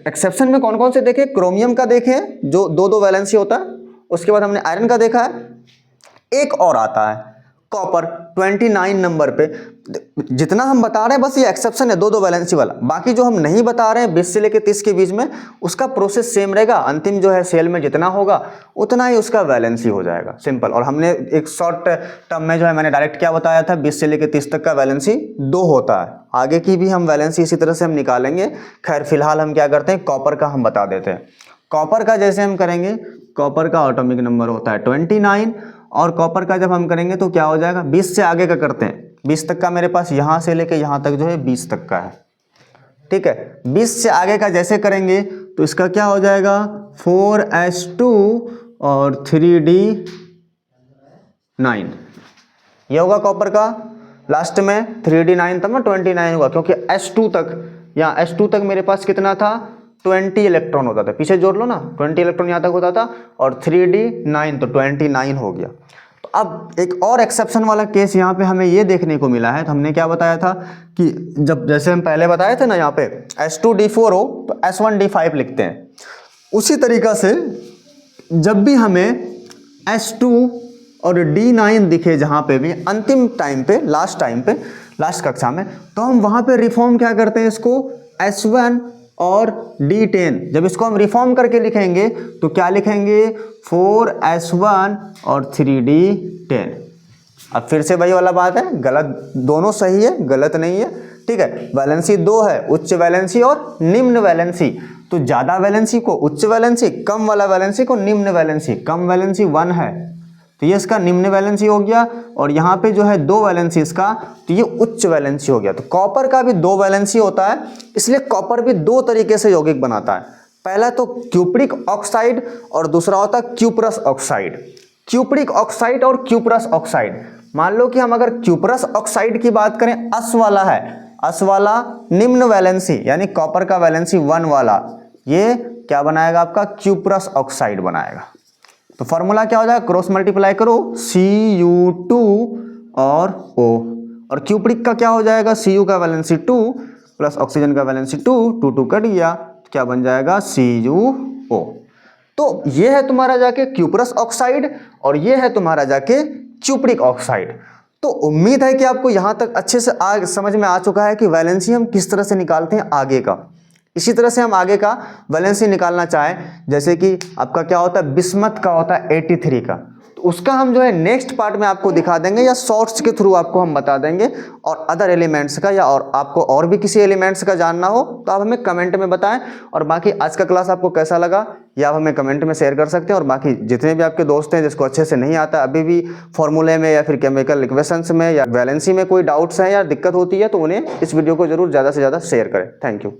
एक्सेप्शन में कौन कौन से देखे, क्रोमियम का देखे जो दो वैलेंसी होता है, उसके बाद हमने आयरन का देखा है, एक और आता है कॉपर 29 नंबर पे। जितना हम बता रहे हैं बस ये एक्सेप्शन है दो वैलेंसी वाला, बाकी जो हम नहीं बता रहे हैं 20 से लेकर 30 के बीच में, उसका प्रोसेस सेम रहेगा। अंतिम जो है सेल में जितना होगा उतना ही उसका वैलेंसी हो जाएगा, सिंपल। और हमने एक शॉर्ट टर्म में जो है मैंने डायरेक्ट क्या बताया था, 20 से लेकर 30 तक का वैलेंसी 2 होता है। आगे की भी हम वैलेंसी इसी तरह से हम निकालेंगे। खैर फिलहाल हम क्या करते हैं, कॉपर का हम बता देते हैं। कॉपर का जैसे हम करेंगे, कॉपर का एटॉमिक नंबर होता है 29, और कॉपर का जब हम करेंगे तो क्या हो जाएगा, 20 से आगे का करते हैं, 20 तक का मेरे पास यहाँ से लेके यहाँ तक जो है 20 तक का है, ठीक है। 20 से आगे का जैसे करेंगे तो इसका क्या हो जाएगा, 4s2 और 3d9, ये होगा कॉपर का। लास्ट में 3d9 तब ना 29 होगा, क्योंकि s2 तक, यहाँ s2 तक मेरे पास कितना था, 20 इलेक्ट्रॉन होता था, पीछे जोड़ लो ना, 20 इलेक्ट्रॉन यहाँ तक होता था, और 3d9 तो 29 हो गया। तो अब एक और एक्सेप्शन वाला केस यहाँ पे हमें ये देखने को मिला है। तो हमने क्या बताया था कि जब जैसे हम पहले बताए थे ना, यहाँ पे s2d4 हो तो s1d5 लिखते हैं। उसी तरीका से जब भी हमें s2 और d9 दिखे जहाँ पे भी अंतिम टाइम पे, लास्ट कक्षा में, तो हम वहाँ पे रिफॉर्म क्या करते हैं, इसको s1 और d10, जब इसको हम रिफॉर्म करके लिखेंगे तो क्या लिखेंगे, 4s1 और 3d10। अब फिर से वही वाला बात है, गलत, दोनों सही है, गलत नहीं है, ठीक है। वैलेंसी 2 है, उच्च वैलेंसी और निम्न वैलेंसी। तो ज़्यादा वैलेंसी को उच्च वैलेंसी, कम वाला वैलेंसी को निम्न वैलेंसी। कम वैलेंसी 1 है तो ये इसका निम्न वैलेंसी हो गया, और यहाँ पे जो है 2 वैलेंसी इसका, तो ये उच्च वैलेंसी हो गया। तो कॉपर का भी 2 वैलेंसी होता है, इसलिए कॉपर भी 2 तरीके से यौगिक बनाता है। पहला तो क्यूप्रिक ऑक्साइड और दूसरा होता है क्यूप्रस ऑक्साइड। क्यूप्रिक ऑक्साइड और क्यूप्रस ऑक्साइड, मान लो कि हम अगर क्यूप्रस ऑक्साइड की बात करें, अस वाला है, अस वाला निम्न वैलेंसी यानी कॉपर का वैलेंसी 1 वाला, ये क्या बनाएगा आपका क्यूप्रस ऑक्साइड बनाएगा। तो फॉर्मूला क्या हो जाएगा, क्रॉस मल्टीप्लाई करो Cu2 और O, और क्यूप्रिक का क्या हो जाएगा, Cu का वैलेंसी 2 प्लस ऑक्सीजन का वैलेंसी 2, 2 2 कट गया, क्या बन जाएगा CuO। तो ये है तुम्हारा जाके क्यूप्रस ऑक्साइड और ये है तुम्हारा जाके क्यूप्रिक ऑक्साइड। तो उम्मीद है कि आपको यहाँ तक अच्छे से समझ में आ चुका है कि वैलेंसी हम किस तरह से निकालते हैं आगे का। इसी तरह से हम आगे का वैलेंसी निकालना चाहें, जैसे कि आपका क्या होता है, बिस्मथ का होता है 83 का, तो उसका हम जो है नेक्स्ट पार्ट में आपको दिखा देंगे या शॉर्ट्स के थ्रू आपको हम बता देंगे। और अदर एलिमेंट्स का या और आपको और भी किसी एलिमेंट्स का जानना हो तो आप हमें कमेंट में बताएं। और बाकी आज का क्लास आपको कैसा लगा या आप हमें कमेंट में शेयर कर सकते हैं। और बाकी जितने भी आपके दोस्त हैं जिसको अच्छे से नहीं आता अभी भी फॉर्मूले में या फिर केमिकल इक्वेशंस में या वैलेंसी में कोई डाउट्स हैं या दिक्कत होती है, तो उन्हें इस वीडियो को जरूर ज़्यादा से ज़्यादा शेयर करें। Thank you.